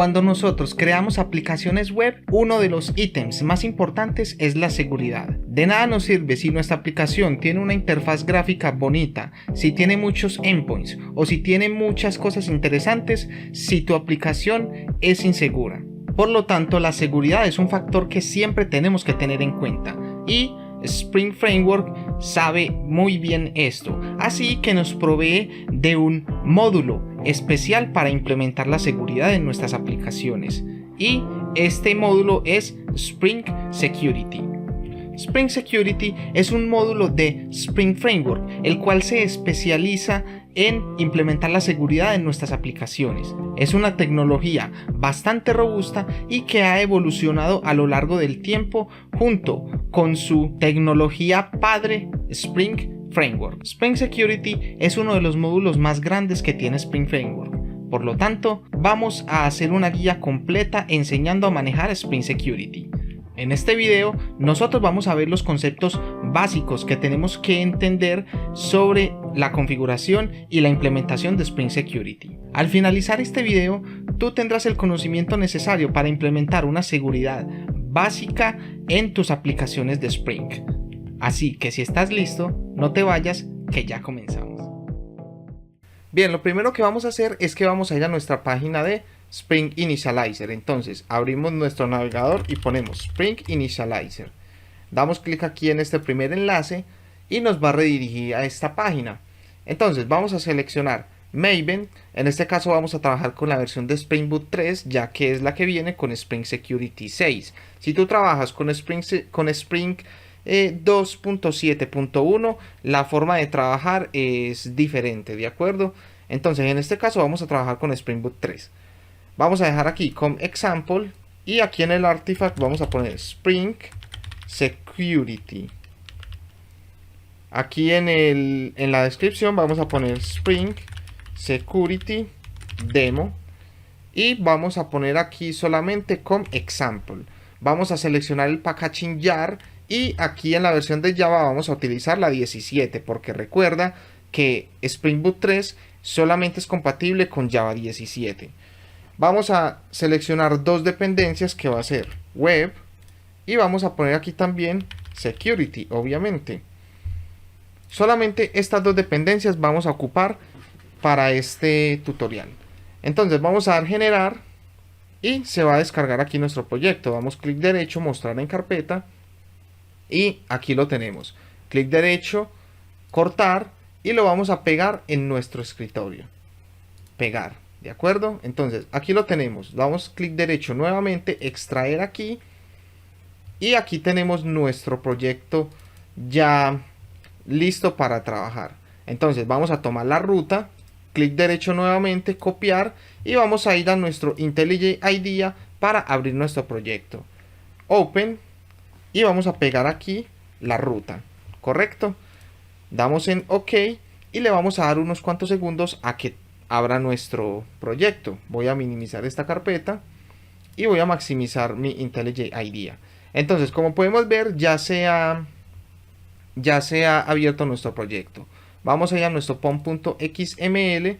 Cuando nosotros creamos aplicaciones web, uno de los ítems más importantes es la seguridad. De nada nos sirve si nuestra aplicación tiene una interfaz gráfica bonita, si tiene muchos endpoints o si tiene muchas cosas interesantes, si tu aplicación es insegura. Por lo tanto, la seguridad es un factor que siempre tenemos que tener en cuenta y Spring Framework sabe muy bien esto, así que nos provee de un módulo especial para implementar la seguridad en nuestras aplicaciones, y este módulo es Spring Security. Spring Security es un módulo de Spring Framework, el cual se especializa en implementar la seguridad en nuestras aplicaciones. Es una tecnología bastante robusta y que ha evolucionado a lo largo del tiempo junto con su tecnología padre Spring Framework. Spring Security es uno de los módulos más grandes que tiene Spring Framework. Por lo tanto, vamos a hacer una guía completa enseñando a manejar Spring Security. En este video nosotros vamos a ver los conceptos básicos que tenemos que entender sobre la configuración y la implementación de Spring Security. Al finalizar este video, tú tendrás el conocimiento necesario para implementar una seguridad básica en tus aplicaciones de Spring. Así que si estás listo, no te vayas, que ya comenzamos. Bien, lo primero que vamos a hacer es que vamos a ir a nuestra página de Spring Initializer. Entonces abrimos nuestro navegador y ponemos Spring Initializer. Damos clic aquí en este primer enlace y nos va a redirigir a esta página. Entonces vamos a seleccionar Maven. En este caso vamos a trabajar con la versión de Spring Boot 3, ya que es la que viene con Spring Security 6. Si tú trabajas con Spring 2.7.1, la forma de trabajar es diferente, ¿de acuerdo? Entonces en este caso vamos a trabajar con Spring Boot 3. Vamos a dejar aquí como example y aquí en el artifact vamos a poner Spring Security. Aquí en la descripción vamos a poner Spring Security Demo y vamos a poner aquí solamente como example. Vamos a seleccionar el packaging jar y aquí en la versión de Java vamos a utilizar la 17 porque recuerda que Spring Boot 3 solamente es compatible con Java 17. Vamos a seleccionar dos dependencias que va a ser Web y vamos a poner aquí también Security, obviamente. Solamente estas dos dependencias vamos a ocupar para este tutorial. Entonces vamos a dar generar y se va a descargar aquí nuestro proyecto. Damos clic derecho, mostrar en carpeta y aquí lo tenemos. Clic derecho, cortar y lo vamos a pegar en nuestro escritorio. Pegar. ¿De acuerdo? Entonces aquí lo tenemos. Damos clic derecho nuevamente, extraer aquí. Y aquí tenemos nuestro proyecto ya listo para trabajar. Entonces vamos a tomar la ruta. Clic derecho nuevamente, copiar. Y vamos a ir a nuestro IntelliJ IDEA para abrir nuestro proyecto. Open. Y vamos a pegar aquí la ruta. ¿Correcto? Damos en OK. Y le vamos a dar unos cuantos segundos a que abra nuestro proyecto. Voy a minimizar esta carpeta y voy a maximizar mi IntelliJ IDEA. Entonces, como podemos ver, ya se ha abierto nuestro proyecto. Vamos a ir a nuestro pom.xml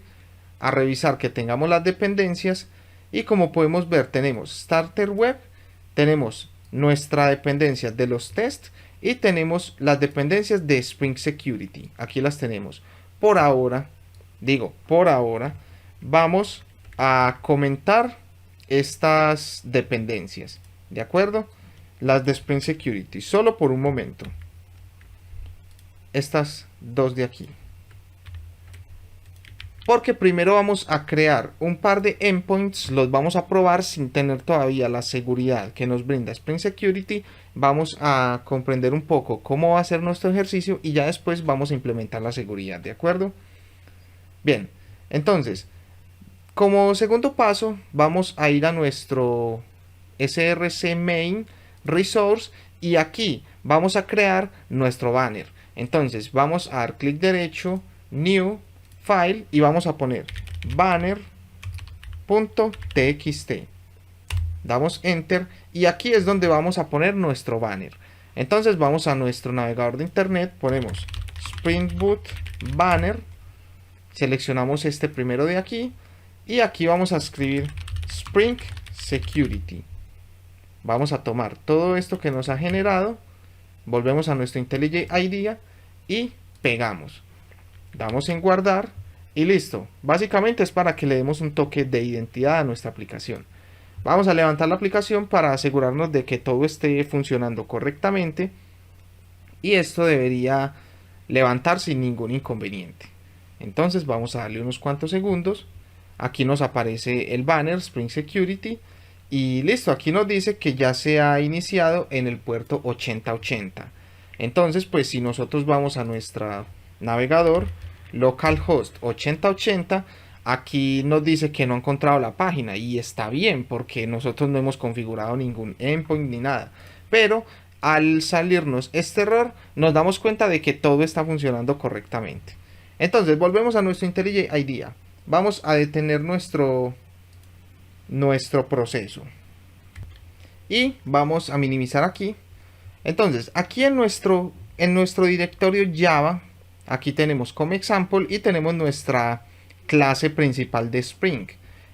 a revisar que tengamos las dependencias y como podemos ver tenemos Starter Web, tenemos nuestra dependencia de los tests y tenemos las dependencias de Spring Security. Aquí las tenemos. Por ahora vamos a comentar estas dependencias, ¿de acuerdo? Las de Spring Security, solo por un momento. Estas dos de aquí. Porque primero vamos a crear un par de endpoints, los vamos a probar sin tener todavía la seguridad que nos brinda Spring Security. Vamos a comprender un poco cómo va a ser nuestro ejercicio y ya después vamos a implementar la seguridad, ¿de acuerdo? Bien, entonces, como segundo paso, vamos a ir a nuestro src main resource y aquí vamos a crear nuestro banner. Entonces, vamos a dar clic derecho, new, file y vamos a poner banner.txt. Damos enter y aquí es donde vamos a poner nuestro banner. Entonces, vamos a nuestro navegador de internet, ponemos Spring Boot Banner. Seleccionamos este primero de aquí y aquí vamos a escribir Spring Security. Vamos a tomar todo esto que nos ha generado, volvemos a nuestro IntelliJ IDEA y pegamos. Damos en guardar y listo. Básicamente es para que le demos un toque de identidad a nuestra aplicación. Vamos a levantar la aplicación para asegurarnos de que todo esté funcionando correctamente. Y esto debería levantar sin ningún inconveniente. Entonces vamos a darle unos cuantos segundos. Aquí nos aparece el banner Spring Security. Y listo, aquí nos dice que ya se ha iniciado en el puerto 8080. Entonces, pues si nosotros vamos a nuestro navegador localhost 8080, aquí nos dice que no ha encontrado la página. Y está bien, porque nosotros no hemos configurado ningún endpoint ni nada. Pero al salirnos este error, nos damos cuenta de que todo está funcionando correctamente. Entonces, volvemos a nuestro IntelliJ IDEA. Vamos a detener nuestro proceso y vamos a minimizar aquí. Entonces aquí en nuestro directorio Java, aquí tenemos como example y tenemos nuestra clase principal de Spring.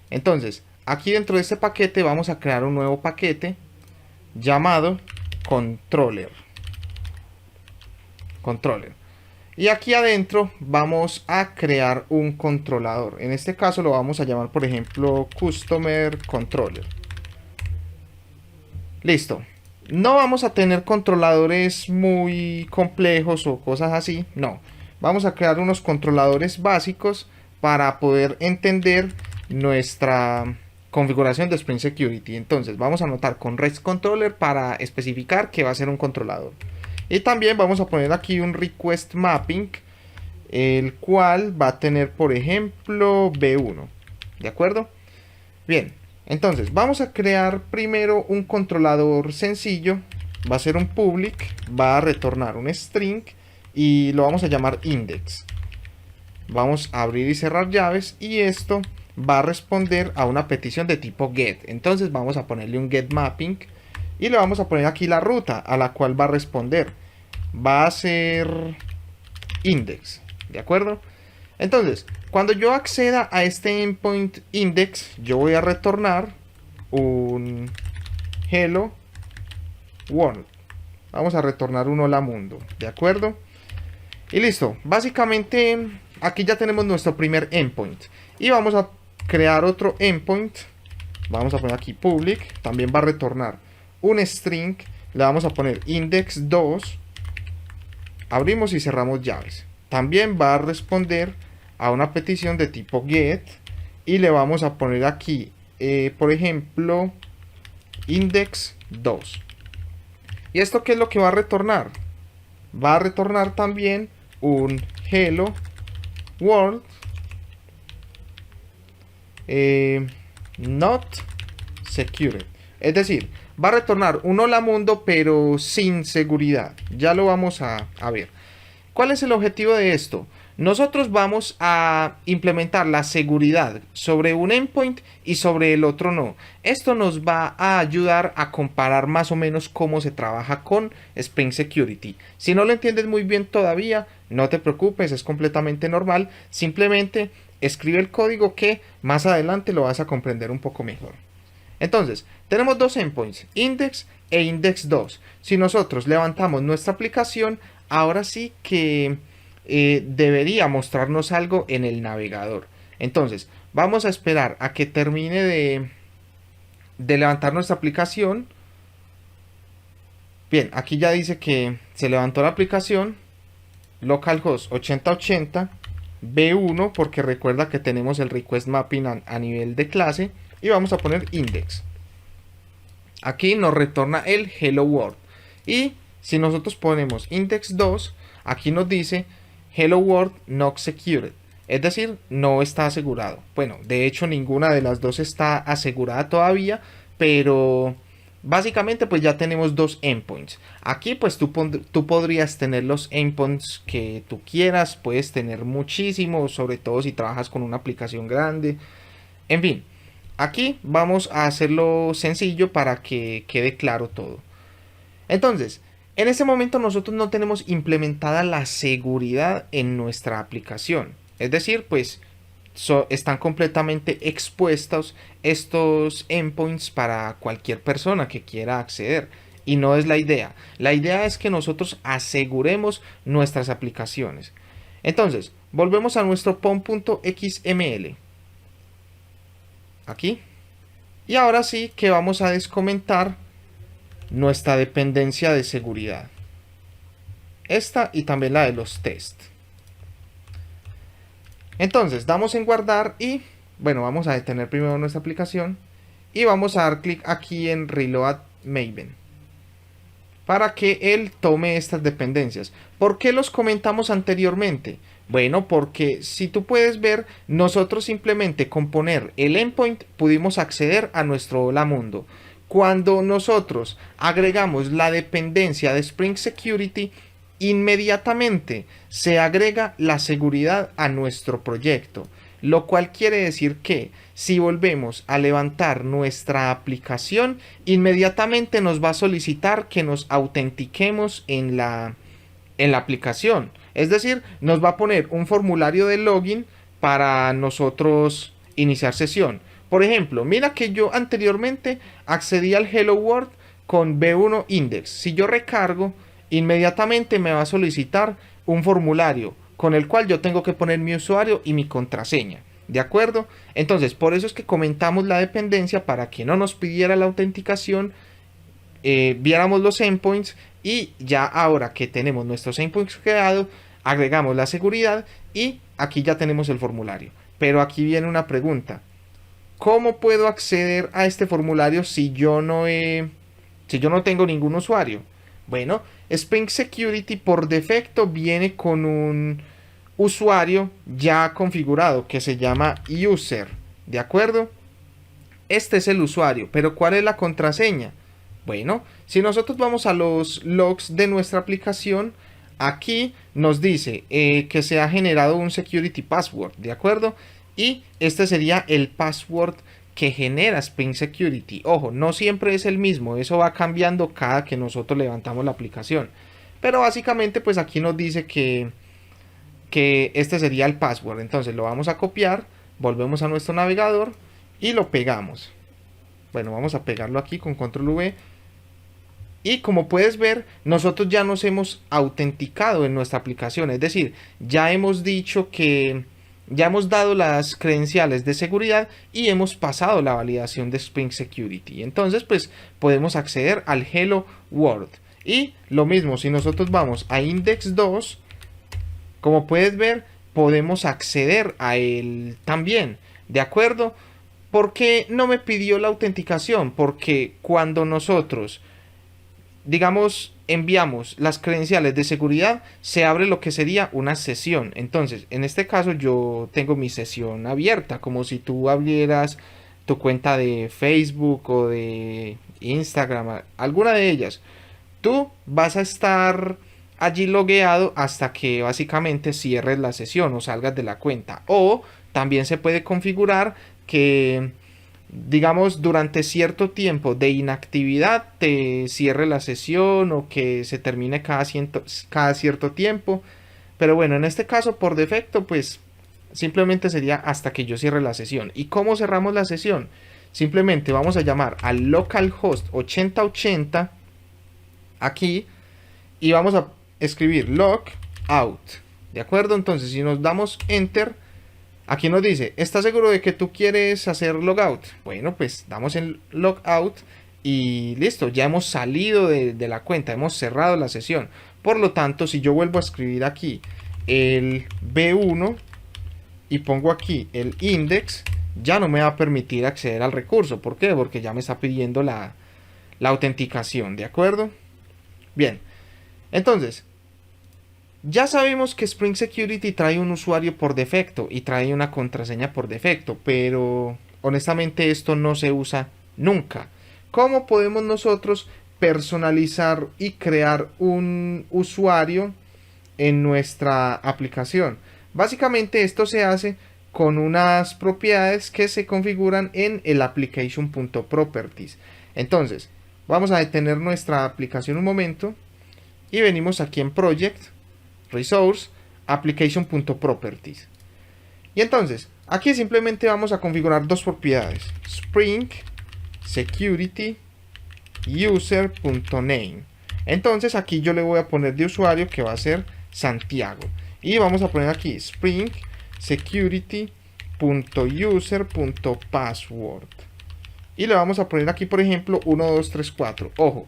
Entonces aquí dentro de este paquete vamos a crear un nuevo paquete llamado controller. Y aquí adentro vamos a crear un controlador. En este caso lo vamos a llamar, por ejemplo, Customer Controller. Listo. No vamos a tener controladores muy complejos o cosas así. No. Vamos a crear unos controladores básicos para poder entender nuestra configuración de Spring Security. Entonces vamos a anotar con REST Controller para especificar que va a ser un controlador. Y también vamos a poner aquí un request mapping, el cual va a tener, por ejemplo, B1. ¿De acuerdo? Bien, entonces vamos a crear primero un controlador sencillo. Va a ser un public, va a retornar un string y lo vamos a llamar index. Vamos a abrir y cerrar llaves y esto va a responder a una petición de tipo get. Entonces vamos a ponerle un get mapping. Y le vamos a poner aquí la ruta a la cual va a responder. Va a ser index. ¿De acuerdo? Entonces, cuando yo acceda a este endpoint index, yo voy a retornar un hello world. Vamos a retornar un hola mundo. ¿De acuerdo? Y listo. Básicamente, aquí ya tenemos nuestro primer endpoint. Y vamos a crear otro endpoint. Vamos a poner aquí public. También va a retornar un string, le vamos a poner index2, abrimos y cerramos llaves. También va a responder a una petición de tipo get y le vamos a poner aquí, por ejemplo, index2. ¿Y esto qué es lo que va a retornar? Va a retornar también un hello world not secured. Es decir, va a retornar un hola mundo pero sin seguridad. Ya lo vamos a ver. ¿Cuál es el objetivo de esto? Nosotros vamos a implementar la seguridad sobre un endpoint y sobre el otro no. Esto nos va a ayudar a comparar más o menos cómo se trabaja con Spring Security. Si no lo entiendes muy bien todavía, no te preocupes, es completamente normal. Simplemente escribe el código que más adelante lo vas a comprender un poco mejor. Entonces, tenemos dos endpoints, index e index2. Si nosotros levantamos nuestra aplicación, ahora sí que debería mostrarnos algo en el navegador. Entonces, vamos a esperar a que termine de levantar nuestra aplicación. Bien, aquí ya dice que se levantó la aplicación. Localhost 8080 B1, porque recuerda que tenemos el request mapping a nivel de clase. Y vamos a poner index. Aquí nos retorna el hello world. Y si nosotros ponemos index2, aquí nos dice hello world not secured. Es decir, no está asegurado. Bueno, de hecho ninguna de las dos está asegurada todavía, pero básicamente pues ya tenemos dos endpoints. Aquí pues tú podrías tener los endpoints que tú quieras. Puedes tener muchísimos, sobre todo si trabajas con una aplicación grande. En fin. Aquí vamos a hacerlo sencillo para que quede claro todo. Entonces, en este momento nosotros no tenemos implementada la seguridad en nuestra aplicación. Es decir, pues están completamente expuestos estos endpoints para cualquier persona que quiera acceder. Y no es la idea. La idea es que nosotros aseguremos nuestras aplicaciones. Entonces, volvemos a nuestro pom.xml. Aquí. Y ahora sí que vamos a descomentar nuestra dependencia de seguridad. Esta y también la de los test. Entonces, damos en guardar y, bueno, vamos a detener primero nuestra aplicación. Y vamos a dar clic aquí en Reload Maven, para que él tome estas dependencias. ¿Por qué los comentamos anteriormente? Bueno, porque si tú puedes ver, nosotros simplemente con poner el endpoint pudimos acceder a nuestro Hola Mundo. Cuando nosotros agregamos la dependencia de Spring Security, inmediatamente se agrega la seguridad a nuestro proyecto. Lo cual quiere decir que si volvemos a levantar nuestra aplicación, inmediatamente nos va a solicitar que nos autentiquemos en la aplicación. Es decir, nos va a poner un formulario de login para nosotros iniciar sesión. Por ejemplo, mira que yo anteriormente accedí al Hello World con B1 Index. Si yo recargo, inmediatamente me va a solicitar un formulario con el cual yo tengo que poner mi usuario y mi contraseña. ¿De acuerdo? Entonces, por eso es que comentamos la dependencia, para que no nos pidiera la autenticación, viéramos los endpoints, y ya ahora que tenemos nuestros endpoints creados, agregamos la seguridad y aquí ya tenemos el formulario. Pero aquí viene una pregunta. ¿Cómo puedo acceder a este formulario si yo no tengo ningún usuario? Bueno, Spring Security por defecto viene con un usuario ya configurado que se llama user, ¿de acuerdo? Este es el usuario, pero ¿cuál es la contraseña? Bueno, si nosotros vamos a los logs de nuestra aplicación, aquí nos dice que se ha generado un security password, ¿de acuerdo? Y este sería el password que genera Spring Security. Ojo, no siempre es el mismo, eso va cambiando cada que nosotros levantamos la aplicación. Pero básicamente pues aquí nos dice que este sería el password. Entonces lo vamos a copiar, volvemos a nuestro navegador y lo pegamos. Bueno, vamos a pegarlo aquí con control V. Y como puedes ver, nosotros ya nos hemos autenticado en nuestra aplicación. Es decir, ya hemos dicho que ya hemos dado las credenciales de seguridad y hemos pasado la validación de Spring Security. Entonces, pues podemos acceder al Hello World. Y lo mismo, si nosotros vamos a Index 2, como puedes ver, podemos acceder a él también. ¿De acuerdo? ¿Por qué no me pidió la autenticación? Porque cuando nosotros, digamos, enviamos las credenciales de seguridad, se abre lo que sería una sesión. Entonces, en este caso yo tengo mi sesión abierta, como si tú abrieras tu cuenta de Facebook o de Instagram, alguna de ellas. Tú vas a estar allí logueado hasta que básicamente cierres la sesión o salgas de la cuenta. O también se puede configurar que, digamos, durante cierto tiempo de inactividad te cierre la sesión, o que se termine cada cierto tiempo. Pero bueno, en este caso por defecto pues simplemente sería hasta que yo cierre la sesión. ¿Y cómo cerramos la sesión? Simplemente vamos a llamar al localhost 8080 aquí y vamos a escribir logout, ¿de acuerdo? Entonces si nos damos enter, aquí nos dice, ¿estás seguro de que tú quieres hacer logout? Bueno, pues damos en logout y listo, ya hemos salido de la cuenta, hemos cerrado la sesión. Por lo tanto, si yo vuelvo a escribir aquí el B1 y pongo aquí el index, ya no me va a permitir acceder al recurso. ¿Por qué? Porque ya me está pidiendo la autenticación, ¿de acuerdo? Bien, entonces ya sabemos que Spring Security trae un usuario por defecto y trae una contraseña por defecto, pero honestamente esto no se usa nunca. ¿Cómo podemos nosotros personalizar y crear un usuario en nuestra aplicación? Básicamente esto se hace con unas propiedades que se configuran en el application.properties. Entonces, vamos a detener nuestra aplicación un momento y venimos aquí en Project, Resource, Application.properties. Y entonces, Aquí simplemente vamos a configurar dos propiedades, Spring Security User.name. Entonces aquí yo le voy a poner de usuario que va a ser Santiago. Y vamos a poner aquí Spring Security.user.password. Y le vamos a poner aquí, por ejemplo, 1234. Ojo,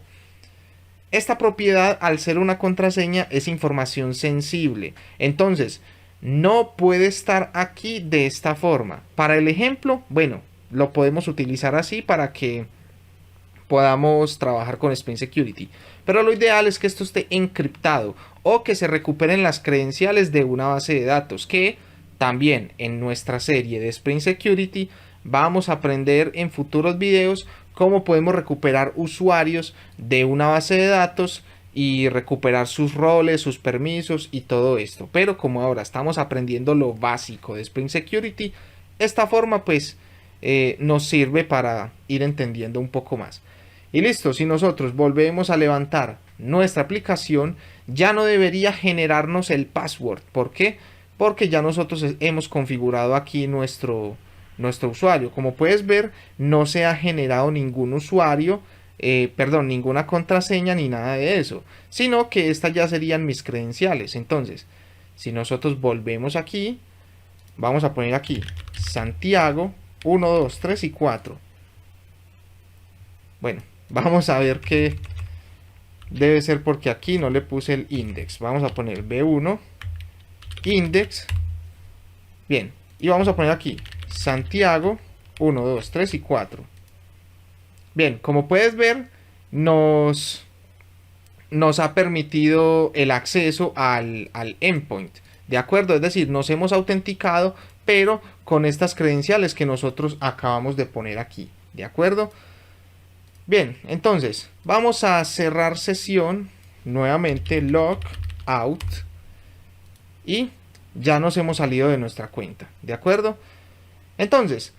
esta propiedad, al ser una contraseña, es información sensible. Entonces, no puede estar aquí de esta forma. Para el ejemplo, bueno, lo podemos utilizar así para que podamos trabajar con Spring Security. Pero lo ideal es que esto esté encriptado o que se recuperen las credenciales de una base de datos, que también en nuestra serie de Spring Security vamos a aprender en futuros videos cómo podemos recuperar usuarios de una base de datos y recuperar sus roles, sus permisos y todo esto. Pero como ahora estamos aprendiendo lo básico de Spring Security, esta forma pues nos sirve para ir entendiendo un poco más. Y listo, si nosotros volvemos a levantar nuestra aplicación, ya no debería generarnos el password. ¿Por qué? Porque ya nosotros hemos configurado aquí nuestro usuario. Como puedes ver, no se ha generado ningún usuario, ninguna contraseña ni nada de eso, sino que estas ya serían mis credenciales. Entonces, si nosotros volvemos aquí, vamos a poner aquí Santiago 1, 2, 3 y 4. Bueno, vamos a ver que debe ser porque aquí no le puse el index. Vamos a poner B1 index. Bien, y vamos a poner aquí Santiago 1, 2, 3 y 4. Bien, como puedes ver, nos ha permitido el acceso al endpoint. ¿De acuerdo? Es decir, nos hemos autenticado, pero con estas credenciales que nosotros acabamos de poner aquí. ¿De acuerdo? Bien, entonces vamos a cerrar sesión, nuevamente log out, y ya nos hemos salido de nuestra cuenta. ¿De acuerdo? Entonces,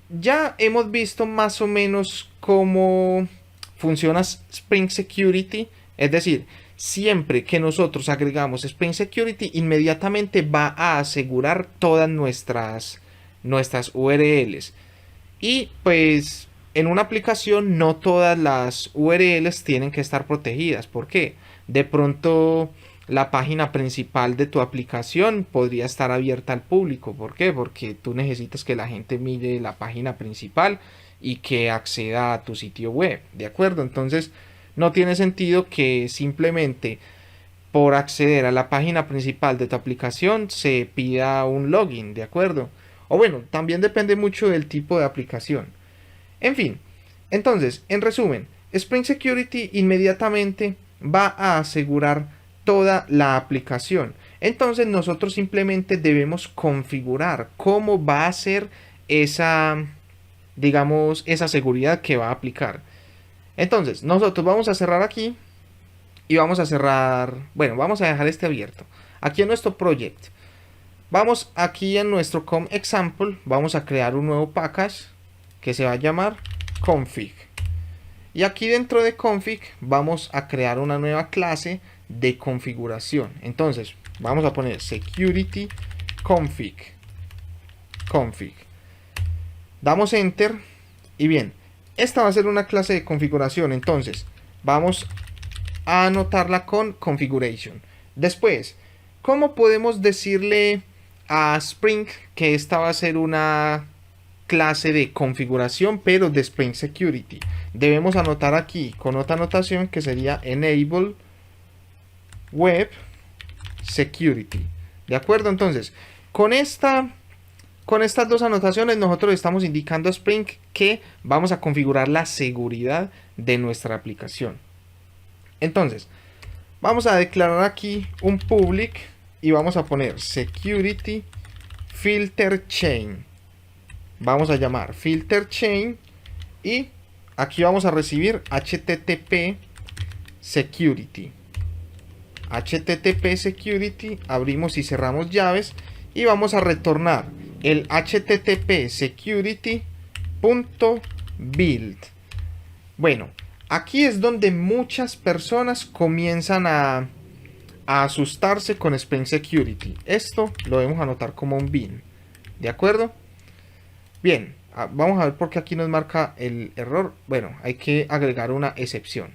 ya hemos visto más o menos cómo funciona Spring Security. Es decir, siempre que nosotros agregamos Spring Security, inmediatamente va a asegurar todas nuestras URLs. Y pues en una aplicación no todas las URLs tienen que estar protegidas. ¿Por qué? De pronto la página principal de tu aplicación podría estar abierta al público. ¿Por qué? Porque tú necesitas que la gente mire la página principal y que acceda a tu sitio web. ¿De acuerdo? Entonces no tiene sentido que simplemente por acceder a la página principal de tu aplicación se pida un login. ¿De acuerdo? O bueno, también depende mucho del tipo de aplicación. En fin, entonces, en resumen, Spring Security inmediatamente va a asegurar toda la aplicación. Entonces nosotros simplemente debemos configurar cómo va a ser esa, digamos, esa seguridad que va a aplicar. Entonces, nosotros vamos a cerrar aquí y vamos a cerrar, bueno, vamos a dejar este abierto. Aquí en nuestro project, vamos aquí en nuestro com example, vamos a crear un nuevo package que se va a llamar config. Y aquí dentro de config vamos a crear una nueva clase de configuración. Entonces vamos a poner security config. Damos enter y bien, esta va a ser una clase de configuración. Entonces vamos a anotarla con configuration. Después, ¿cómo podemos decirle a Spring que esta va a ser una clase de configuración pero de Spring Security? Debemos anotar aquí con otra anotación que sería enable web security. ¿De acuerdo? Entonces, con estas dos anotaciones nosotros estamos indicando a Spring que vamos a configurar la seguridad de nuestra aplicación. Entonces, vamos a declarar aquí un public y vamos a poner security filter chain. Vamos a llamar filter chain y aquí vamos a recibir http security. http security, abrimos y cerramos llaves y vamos a retornar el http security.build. Bueno, aquí es donde muchas personas comienzan a asustarse con Spring Security. Esto lo debemos anotar como un bin. ¿De acuerdo? Bien, vamos a ver por qué aquí nos marca el error. Bueno, hay que agregar una excepción.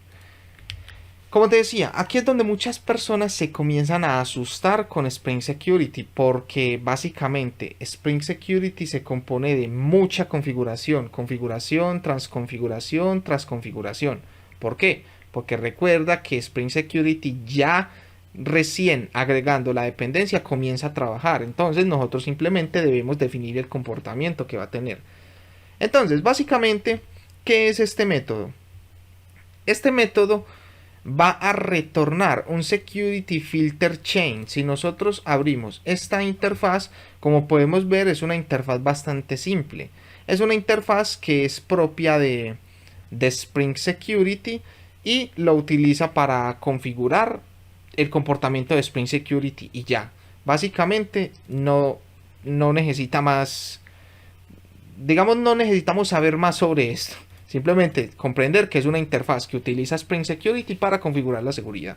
Como te decía, aquí es donde muchas personas se comienzan a asustar con Spring Security, porque básicamente Spring Security se compone de mucha configuración, configuración tras configuración tras configuración. ¿Por qué? Porque recuerda que Spring Security ya recién agregando la dependencia comienza a trabajar. Entonces nosotros simplemente debemos definir el comportamiento que va a tener. Entonces, básicamente, ¿qué es este método? Este método va a retornar un security filter chain. Si nosotros abrimos esta interfaz, como podemos ver, es una interfaz bastante simple. Es una interfaz que es propia de Spring Security y lo utiliza para configurar el comportamiento de Spring Security y ya. Básicamente no necesita más, digamos, no necesitamos saber más sobre esto. Simplemente comprender que es una interfaz que utiliza Spring Security para configurar la seguridad.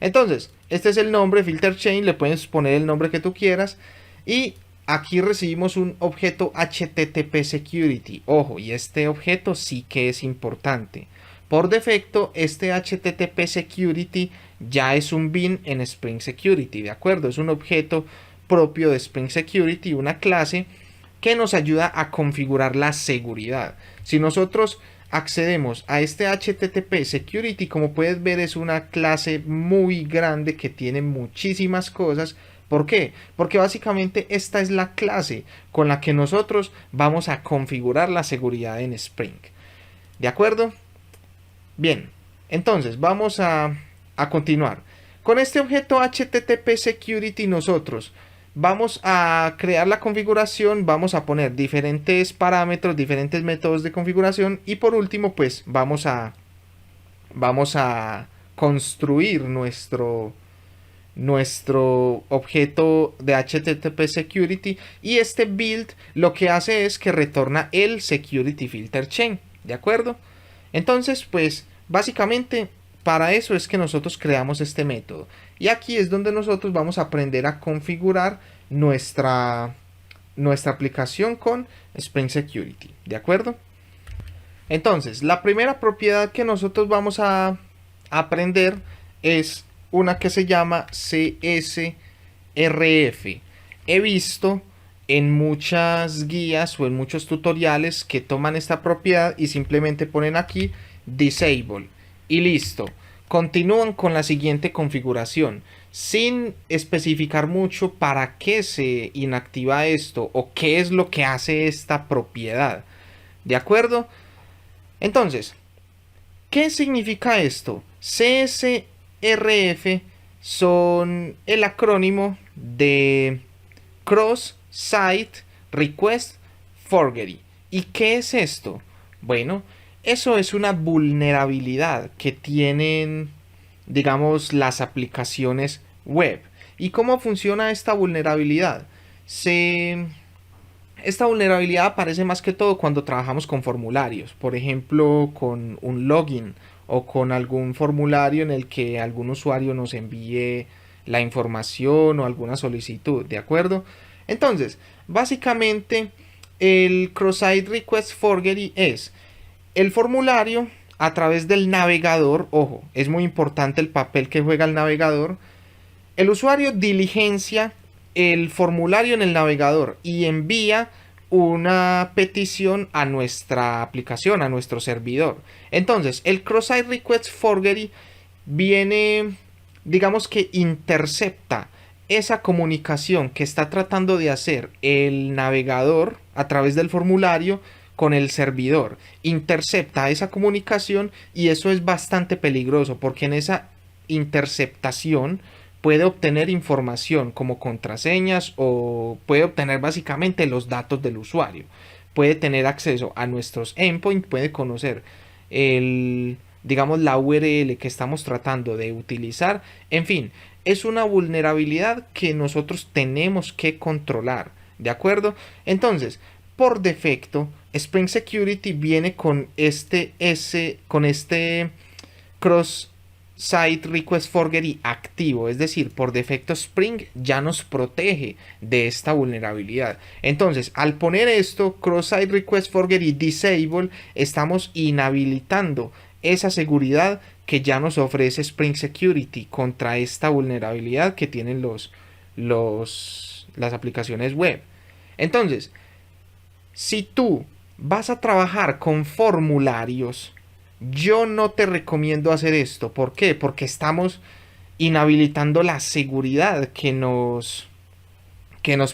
Entonces, este es el nombre, Filter Chain, le puedes poner el nombre que tú quieras. Y aquí recibimos un objeto HTTP Security. Ojo, y este objeto sí que es importante. Por defecto, este HTTP Security ya es un bin en Spring Security, ¿de acuerdo? Es un objeto propio de Spring Security, una clase que nos ayuda a configurar la seguridad. Si nosotros accedemos a este HTTP Security, como puedes ver, es una clase muy grande que tiene muchísimas cosas. ¿Por qué? Porque básicamente esta es la clase con la que nosotros vamos a configurar la seguridad en Spring. ¿De acuerdo? Bien, entonces vamos a continuar. Con este objeto HTTP Security nosotros vamos a crear la configuración, vamos a poner diferentes parámetros, diferentes métodos de configuración y por último pues vamos a construir nuestro objeto de HTTP Security y este build lo que hace es que retorna el Security Filter Chain, ¿de acuerdo? Entonces pues básicamente para eso es que nosotros creamos este método. Y aquí es donde nosotros vamos a aprender a configurar nuestra aplicación con Spring Security. ¿De acuerdo? Entonces, la primera propiedad que nosotros vamos a aprender es una que se llama CSRF. He visto en muchas guías o en muchos tutoriales que toman esta propiedad y simplemente ponen aquí disable. Y listo, continúan con la siguiente configuración sin especificar mucho para qué se inactiva esto o qué es lo que hace esta propiedad. ¿De acuerdo? Entonces, ¿qué significa esto? CSRF son el acrónimo de Cross Site Request Forgery. ¿Y qué es esto? Bueno, eso es una vulnerabilidad que tienen, digamos, las aplicaciones web. ¿Y cómo funciona esta vulnerabilidad? Esta vulnerabilidad aparece más que todo cuando trabajamos con formularios, por ejemplo, con un login o con algún formulario en el que algún usuario nos envíe la información o alguna solicitud, ¿de acuerdo? Entonces, básicamente, el Cross-Site Request Forgery es el formulario a través del navegador. Ojo, es muy importante el papel que juega el navegador. El usuario diligencia el formulario en el navegador y envía una petición a nuestra aplicación, a nuestro servidor. Entonces, el Cross-Site Request Forgery viene, digamos que intercepta esa comunicación que está tratando de hacer el navegador a través del formulario con el servidor, intercepta esa comunicación y eso es bastante peligroso porque en esa interceptación puede obtener información como contraseñas o puede obtener básicamente los datos del usuario, puede tener acceso a nuestros endpoints, puede conocer digamos la URL que estamos tratando de utilizar, en fin, es una vulnerabilidad que nosotros tenemos que controlar, ¿de acuerdo? Entonces, por defecto, Spring Security viene con este cross Site Request Forgery activo, es decir, por defecto Spring ya nos protege de esta vulnerabilidad. Entonces, al poner esto, Cross Site Request Forgery Disable, estamos inhabilitando esa seguridad que ya nos ofrece Spring Security contra esta vulnerabilidad que tienen las aplicaciones web. Entonces, si tú vas a trabajar con formularios, yo no te recomiendo hacer esto. ¿Por qué? Porque estamos inhabilitando la seguridad que nos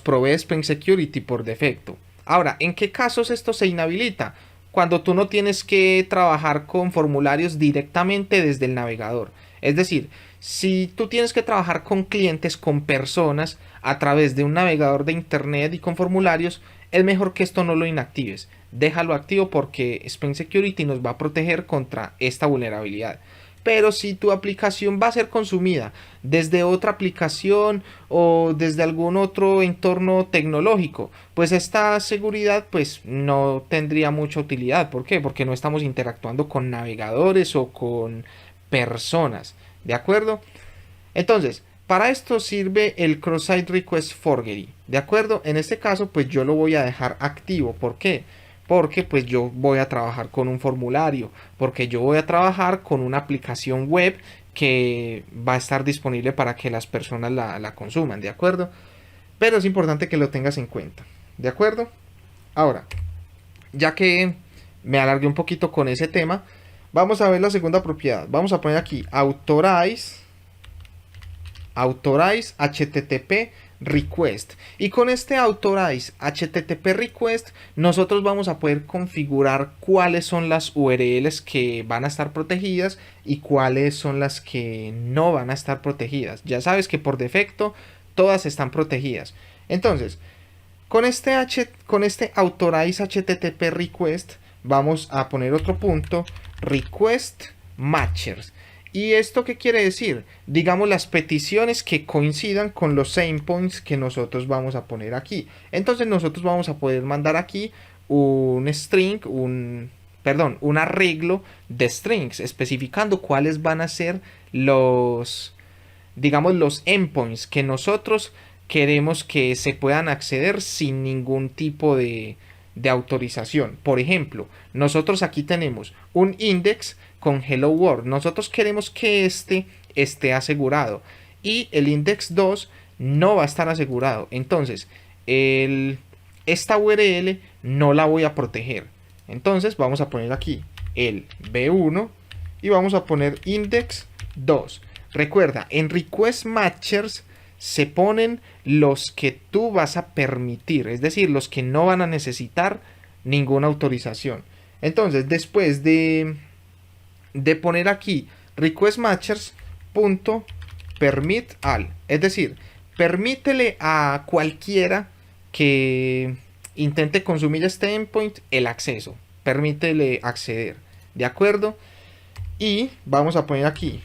provee Spring Security por defecto. Ahora, ¿en qué casos esto se inhabilita? Cuando tú no tienes que trabajar con formularios directamente desde el navegador. Es decir, si tú tienes que trabajar con clientes, con personas, a través de un navegador de internet y con formularios, es mejor que esto no lo inactives. Déjalo activo porque Spring Security nos va a proteger contra esta vulnerabilidad. Pero si tu aplicación va a ser consumida desde otra aplicación o desde algún otro entorno tecnológico, pues esta seguridad pues no tendría mucha utilidad. ¿Por qué? Porque no estamos interactuando con navegadores o con personas. ¿De acuerdo? Entonces, para esto sirve el Cross-Site Request Forgery. ¿De acuerdo? En este caso pues yo lo voy a dejar activo. ¿Por qué? Porque pues yo voy a trabajar con un formulario, porque yo voy a trabajar con una aplicación web que va a estar disponible para que las personas la consuman, ¿de acuerdo? Pero es importante que lo tengas en cuenta, ¿de acuerdo? Ahora, ya que me alargué un poquito con ese tema, vamos a ver la segunda propiedad. Vamos a poner aquí authorize HTTP request, y con este authorize HTTP request nosotros vamos a poder configurar cuáles son las URLs que van a estar protegidas y cuáles son las que no van a estar protegidas. Ya sabes que por defecto todas están protegidas. Entonces, con este authorize HTTP request vamos a poner otro punto, request matchers. ¿Y esto qué quiere decir? Digamos las peticiones que coincidan con los endpoints que nosotros vamos a poner aquí. Entonces nosotros vamos a poder mandar aquí un string, un arreglo de strings, especificando cuáles van a ser los endpoints que nosotros queremos que se puedan acceder sin ningún tipo de autorización. Por ejemplo, nosotros aquí tenemos un index con Hello World. Nosotros queremos que este esté asegurado y el index 2 no va a estar asegurado. Entonces, esta URL no la voy a proteger. Entonces, vamos a poner aquí el B1 y vamos a poner index 2. Recuerda, en request matchers se ponen los que tú vas a permitir, es decir, los que no van a necesitar ninguna autorización. Entonces, después de poner aquí request matchers .permit all, es decir, permítele a cualquiera que intente consumir este endpoint el acceso, permítele acceder, ¿de acuerdo? Y vamos a poner aquí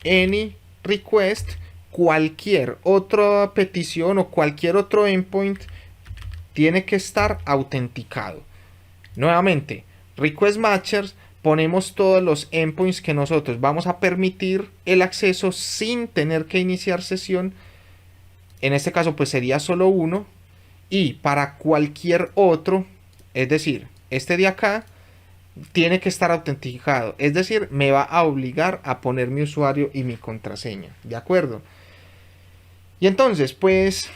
any request, cualquier otra petición o cualquier otro endpoint tiene que estar autenticado. Nuevamente, request matchers, ponemos todos los endpoints que nosotros vamos a permitir el acceso sin tener que iniciar sesión. En este caso pues sería solo uno, y para cualquier otro, es decir, este de acá tiene que estar autenticado, es decir, me va a obligar a poner mi usuario y mi contraseña, ¿de acuerdo? Y entonces pues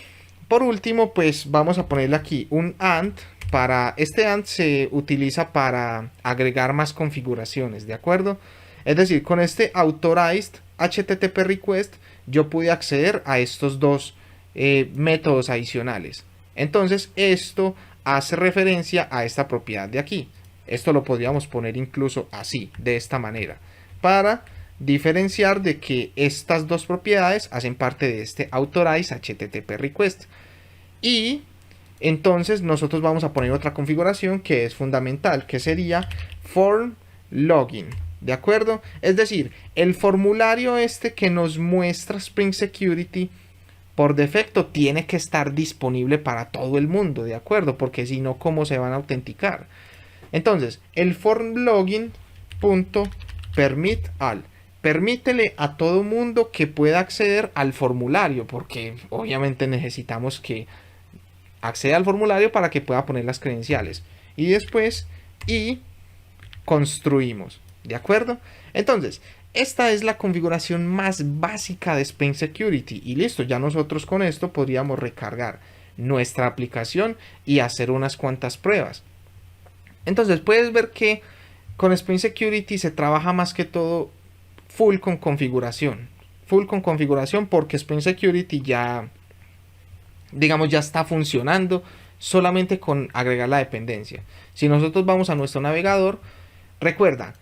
por último pues vamos a ponerle aquí un AND. Para este AND se utiliza para agregar más configuraciones, ¿de acuerdo? Es decir, con este authorized HTTP request yo pude acceder a estos dos métodos adicionales. Entonces esto hace referencia a esta propiedad de aquí. Esto lo podríamos poner incluso así, de esta manera, para diferenciar de que estas dos propiedades hacen parte de este authorized HTTP request. Y entonces nosotros vamos a poner otra configuración que es fundamental, que sería form login, ¿de acuerdo? Es decir, el formulario este que nos muestra Spring Security por defecto tiene que estar disponible para todo el mundo, ¿de acuerdo? Porque si no, ¿cómo se van a autenticar? Entonces, el form login .permit all, permítele a todo mundo que pueda acceder al formulario, porque obviamente necesitamos que acceda al formulario para que pueda poner las credenciales. Y después, y construimos, ¿de acuerdo? Entonces, esta es la configuración más básica de Spring Security y listo, ya nosotros con esto podríamos recargar nuestra aplicación y hacer unas cuantas pruebas. Entonces puedes ver que con Spring Security se trabaja más que todo full con configuración porque Spring Security ya, digamos, ya está funcionando solamente con agregar la dependencia. Si nosotros vamos a nuestro navegador, recuerda,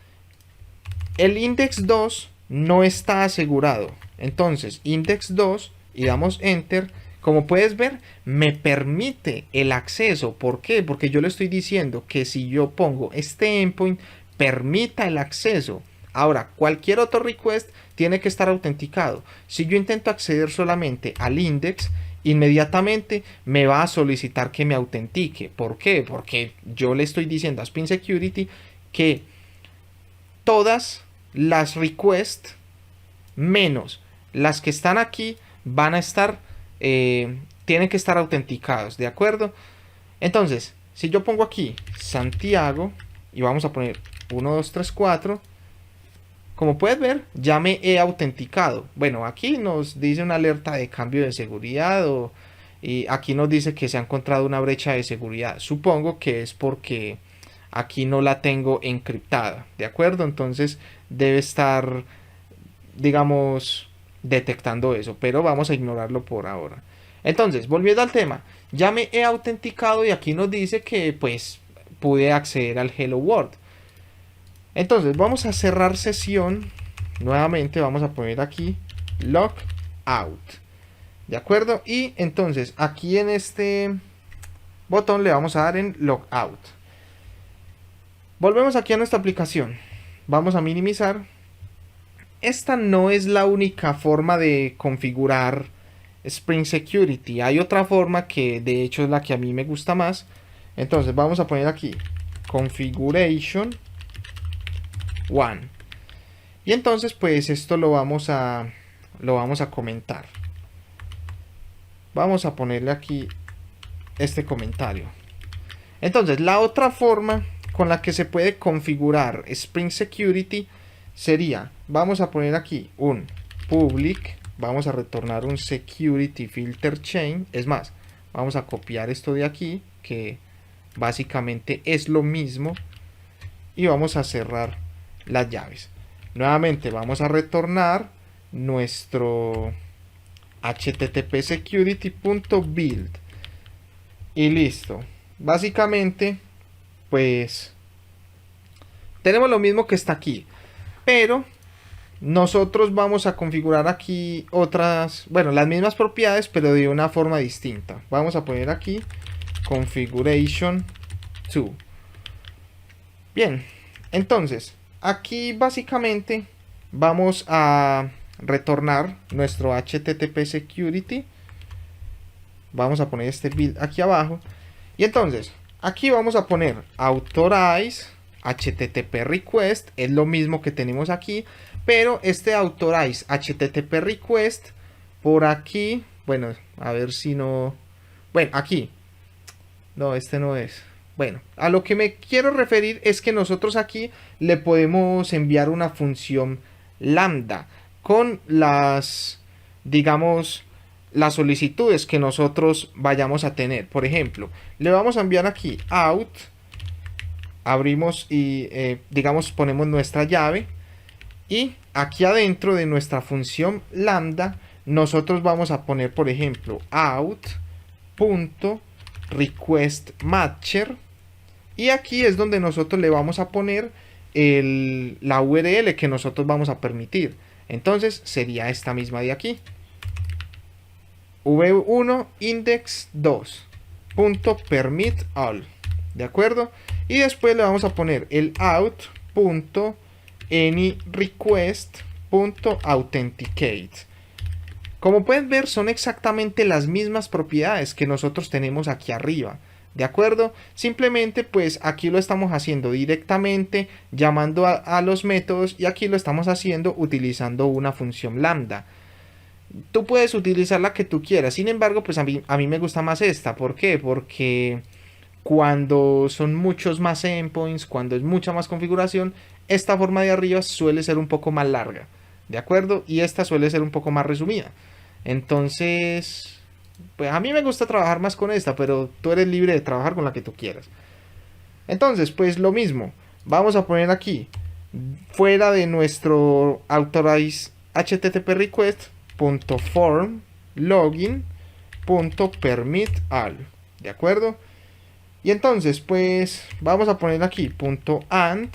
el index 2 no está asegurado. Entonces, index 2 y damos enter. Como puedes ver, me permite el acceso. ¿Por qué? Porque yo le estoy diciendo que si yo pongo este endpoint, permita el acceso. Ahora, cualquier otro request tiene que estar autenticado. Si yo intento acceder solamente al index, inmediatamente me va a solicitar que me autentique. ¿Por qué? Porque yo le estoy diciendo a Spring Security que todas las requests menos las que están aquí van a estar tienen que estar autenticados, ¿de acuerdo? Entonces, si yo pongo aquí Santiago y vamos a poner 1, 2, 3, 4, como puedes ver, ya me he autenticado. Bueno, aquí nos dice una alerta de cambio de seguridad y aquí nos dice que se ha encontrado una brecha de seguridad. Supongo que es porque aquí no la tengo encriptada, ¿de acuerdo? Entonces debe estar, digamos, detectando eso, pero vamos a ignorarlo por ahora. Entonces, volviendo al tema, ya me he autenticado y aquí nos dice que pues pude acceder al Hello World. Entonces vamos a cerrar sesión. Nuevamente vamos a poner aquí Logout, ¿de acuerdo? Y entonces aquí en este botón le vamos a dar en Logout. Volvemos aquí a nuestra aplicación. Vamos a minimizar. Esta no es la única forma de configurar Spring Security. Hay otra forma que de hecho es la que a mí me gusta más. Entonces vamos a poner aquí Configuration 1. Y entonces pues esto lo vamos a comentar. Vamos a ponerle aquí este comentario. Entonces la otra forma con la que se puede configurar Spring Security sería, vamos a poner aquí un public, vamos a retornar un security filter chain. Es más, vamos a copiar esto de aquí, que básicamente es lo mismo, y vamos a cerrar las llaves. Nuevamente vamos a retornar nuestro http security.build y listo. Básicamente pues tenemos lo mismo que está aquí, pero nosotros vamos a configurar aquí otras, bueno, las mismas propiedades, pero de una forma distinta. Vamos a poner aquí Configuration 2. Bien, entonces, aquí básicamente vamos a retornar nuestro HTTP Security. Vamos a poner este build aquí abajo. Y entonces, aquí vamos a poner Authorize HTTP Request. Es lo mismo que tenemos aquí. Pero este Authorize HTTP Request, por aquí, bueno, a ver si no... Bueno, aquí. No, este no es. Bueno, a lo que me quiero referir es que nosotros aquí le podemos enviar una función lambda con las, digamos, las solicitudes que nosotros vayamos a tener. Por ejemplo, le vamos a enviar aquí out, abrimos y digamos ponemos nuestra llave, y aquí adentro de nuestra función lambda nosotros vamos a poner, por ejemplo, out.requestMatcher, y aquí es donde nosotros le vamos a poner la URL que nosotros vamos a permitir. Entonces sería esta misma de aquí, v1 index2.permitAll, ¿de acuerdo? Y después le vamos a poner el out.anyRequest.authenticate. Como pueden ver, son exactamente las mismas propiedades que nosotros tenemos aquí arriba. ¿De acuerdo? Simplemente pues aquí lo estamos haciendo directamente llamando a los métodos, y aquí lo estamos haciendo utilizando una función lambda. Tú puedes utilizar la que tú quieras, sin embargo pues a mí me gusta más esta. ¿Por qué? Porque cuando son muchos más endpoints, cuando es mucha más configuración, esta forma de arriba suele ser un poco más larga, ¿de acuerdo? Y esta suele ser un poco más resumida. Entonces, pues a mí me gusta trabajar más con esta, pero tú eres libre de trabajar con la que tú quieras. Entonces, pues lo mismo, vamos a poner aquí, fuera de nuestro authorize http request.form login.permit all, ¿de acuerdo? Y entonces pues vamos a poner aquí .and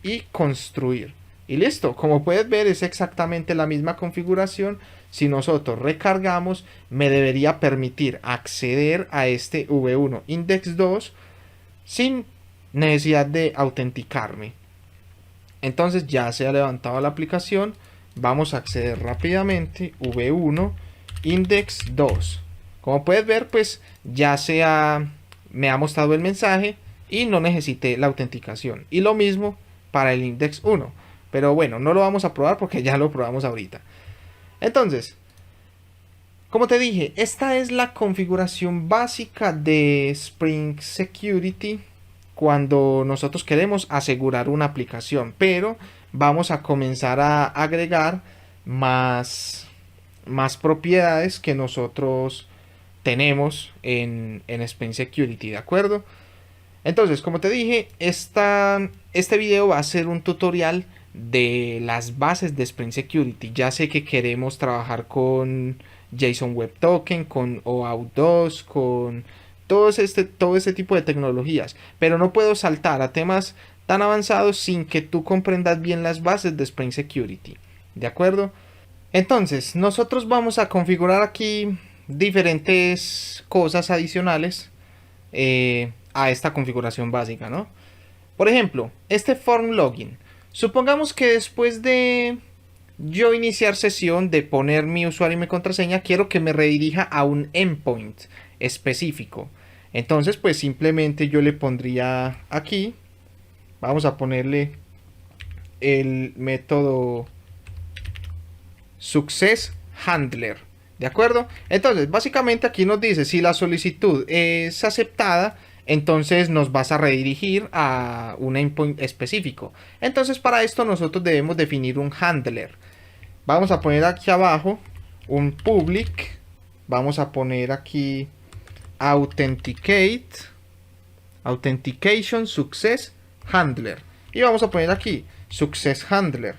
y construir. Y listo, como puedes ver es exactamente la misma configuración. Si nosotros recargamos, me debería permitir acceder a este v1 index 2 sin necesidad de autenticarme. Entonces ya se ha levantado la aplicación. Vamos a acceder rápidamente, v1 index 2. Como puedes ver pues ya me ha mostrado el mensaje y no necesité la autenticación. Y lo mismo para el index 1. Pero bueno, no lo vamos a probar porque ya lo probamos ahorita. Entonces, como te dije, esta es la configuración básica de Spring Security cuando nosotros queremos asegurar una aplicación. Pero vamos a comenzar a agregar más propiedades que nosotros tenemos en Spring Security, ¿de acuerdo? Entonces, como te dije, este video va a ser un tutorial de las bases de Spring Security. Ya sé que queremos trabajar con JSON Web Token, con OAuth 2, con todo este tipo de tecnologías, pero no puedo saltar a temas tan avanzados sin que tú comprendas bien las bases de Spring Security, ¿de acuerdo? Entonces, nosotros vamos a configurar aquí diferentes cosas adicionales a esta configuración básica, ¿no? Por ejemplo, este form login. Supongamos que después de yo iniciar sesión, de poner mi usuario y mi contraseña, quiero que me redirija a un endpoint específico. Entonces, pues simplemente yo le pondría aquí, vamos a ponerle el método success handler, ¿de acuerdo? Entonces, básicamente aquí nos dice si la solicitud es aceptada, entonces nos vas a redirigir a un endpoint específico. Entonces, para esto nosotros debemos definir un handler. Vamos a poner aquí abajo un public. Vamos a poner aquí authentication success handler. Y vamos a poner aquí success handler.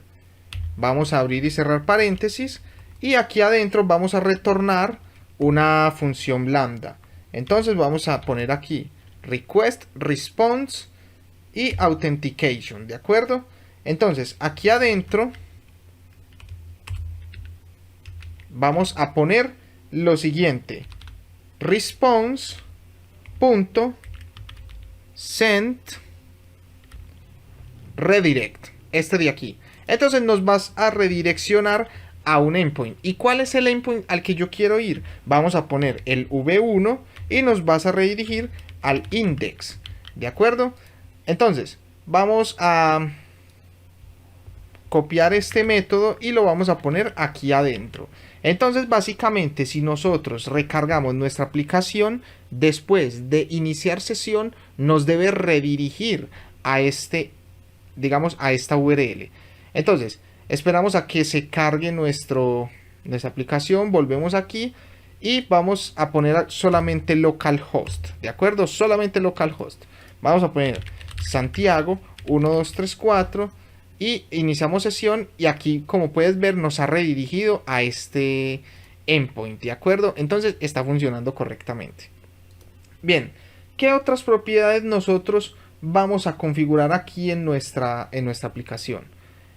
Vamos a abrir y cerrar paréntesis. Y aquí adentro vamos a retornar una función lambda. Entonces vamos a poner aquí request response y authentication, ¿de acuerdo? Entonces aquí adentro vamos a poner lo siguiente: response.send redirect, este de aquí. Entonces nos vas a redireccionar a un endpoint. ¿Y cuál es el endpoint al que yo quiero ir? Vamos a poner el v1 y nos vas a redirigir al index, ¿de acuerdo? Entonces vamos a copiar este método y lo vamos a poner aquí adentro. Entonces básicamente si nosotros recargamos nuestra aplicación, después de iniciar sesión nos debe redirigir a digamos a esta URL. Entonces esperamos a que se cargue nuestra aplicación, volvemos aquí y vamos a poner solamente localhost, ¿de acuerdo? Solamente localhost. Vamos a poner Santiago 1234 y iniciamos sesión, y aquí como puedes ver nos ha redirigido a este endpoint, ¿de acuerdo? Entonces está funcionando correctamente. Bien, ¿qué otras propiedades nosotros vamos a configurar aquí en nuestra aplicación?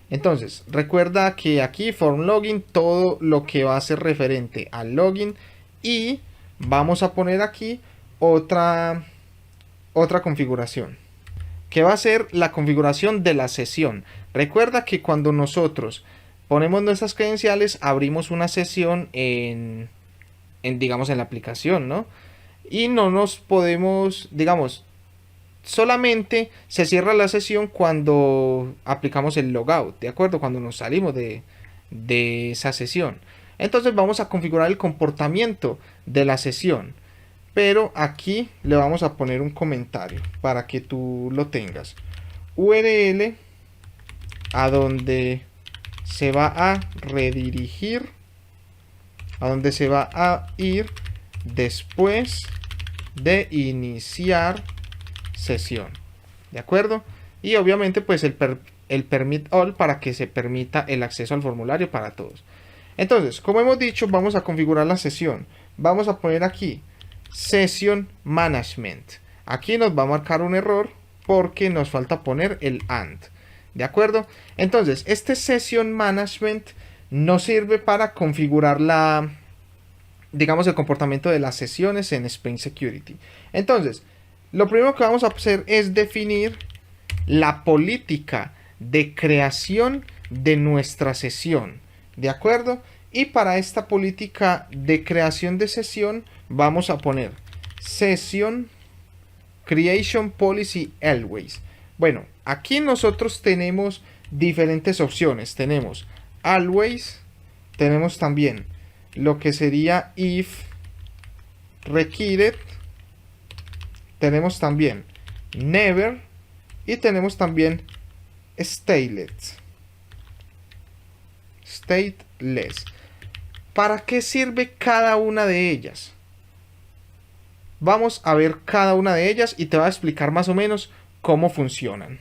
Entonces, recuerda que aquí form login, todo lo que va a ser referente al login, y vamos a poner aquí otra configuración, que va a ser la configuración de la sesión. Recuerda que cuando nosotros ponemos nuestras credenciales, abrimos una sesión digamos en la aplicación, ¿no? y no nos podemos, digamos, solamente se cierra la sesión cuando aplicamos el logout, ¿de acuerdo? Cuando nos salimos de esa sesión. Entonces vamos a configurar el comportamiento de la sesión. Pero aquí le vamos a poner un comentario para que tú lo tengas. URL a donde se va a redirigir, a donde se va a ir después de iniciar sesión, ¿de acuerdo? Y obviamente pues el permit all para que se permita el acceso al formulario para todos. Entonces, como hemos dicho, vamos a configurar la sesión. Vamos a poner aquí Session Management. Aquí nos va a marcar un error porque nos falta poner el AND, ¿de acuerdo? Entonces, este Session Management nos sirve para configurar digamos, el comportamiento de las sesiones en Spring Security. Entonces, lo primero que vamos a hacer es definir la política de creación de nuestra sesión, ¿de acuerdo? Y para esta política de creación de sesión vamos a poner Session Creation Policy Always. Bueno, aquí nosotros tenemos diferentes opciones. Tenemos Always, tenemos también lo que sería If Required, tenemos también Never y tenemos también Stateless. ¿Para qué sirve cada una de ellas? Vamos a ver cada una de ellas y te voy a explicar más o menos cómo funcionan.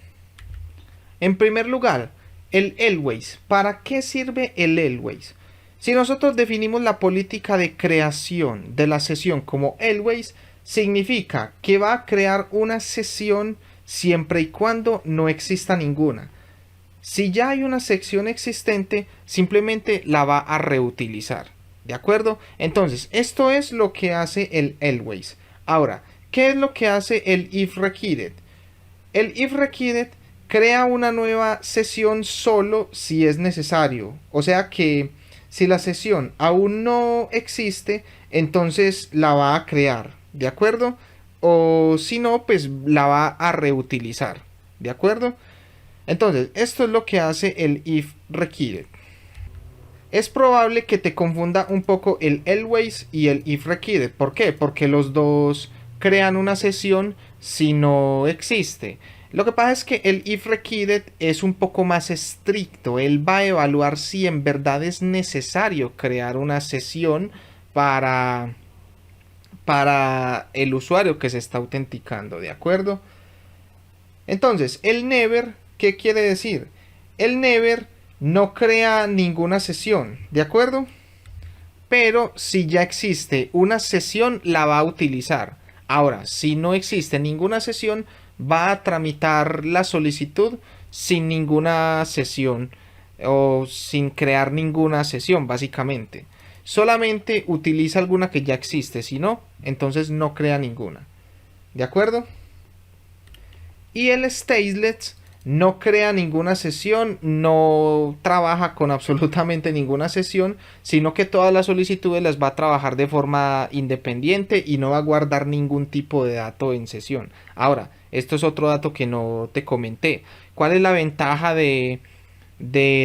En primer lugar, el Always. ¿Para qué sirve el Always? Si nosotros definimos la política de creación de la sesión como Always, significa que va a crear una sesión siempre y cuando no exista ninguna. Si ya hay una sección existente, simplemente la va a reutilizar, ¿de acuerdo? Entonces, esto es lo que hace el Always. Ahora, ¿qué es lo que hace el If Required? El If Required crea una nueva sesión solo si es necesario. O sea que si la sesión aún no existe, entonces la va a crear, ¿de acuerdo? O si no, pues la va a reutilizar, ¿de acuerdo? Entonces, esto es lo que hace el If Required. Es probable que te confunda un poco el Always y el If Required. ¿Por qué? Porque los dos crean una sesión si no existe. Lo que pasa es que el If Required es un poco más estricto. Él va a evaluar si en verdad es necesario crear una sesión para el usuario que se está autenticando, ¿de acuerdo? Entonces, el Never, ¿qué quiere decir? El Never no crea ninguna sesión, ¿de acuerdo? Pero si ya existe una sesión, la va a utilizar. Ahora, si no existe ninguna sesión, va a tramitar la solicitud sin ninguna sesión o sin crear ninguna sesión, básicamente. Solamente utiliza alguna que ya existe, si no, entonces no crea ninguna. ¿De acuerdo? Y el Stateless no crea ninguna sesión, no trabaja con absolutamente ninguna sesión, sino que todas las solicitudes las va a trabajar de forma independiente y no va a guardar ningún tipo de dato en sesión. Ahora, esto es otro dato que no te comenté. ¿Cuál es la ventaja de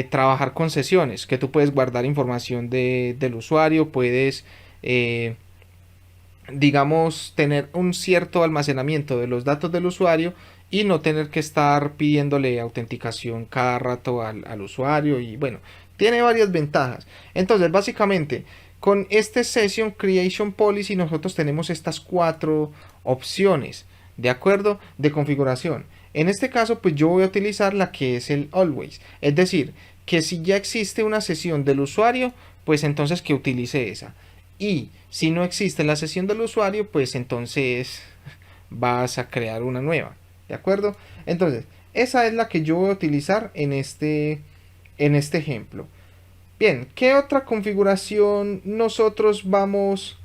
trabajar con sesiones? Que tú puedes guardar información del usuario, puedes digamos tener un cierto almacenamiento de los datos del usuario y no tener que estar pidiéndole autenticación cada rato al usuario. Y bueno, tiene varias ventajas. Entonces básicamente con este Session Creation Policy nosotros tenemos estas 4 opciones, de acuerdo, de configuración. En este caso pues yo voy a utilizar la que es el Always, es decir, que si ya existe una sesión del usuario, pues entonces que utilice esa. Y si no existe la sesión del usuario, pues entonces vas a crear una nueva, ¿de acuerdo? Entonces, esa es la que yo voy a utilizar en este ejemplo. Bien, ¿qué otra configuración nosotros vamos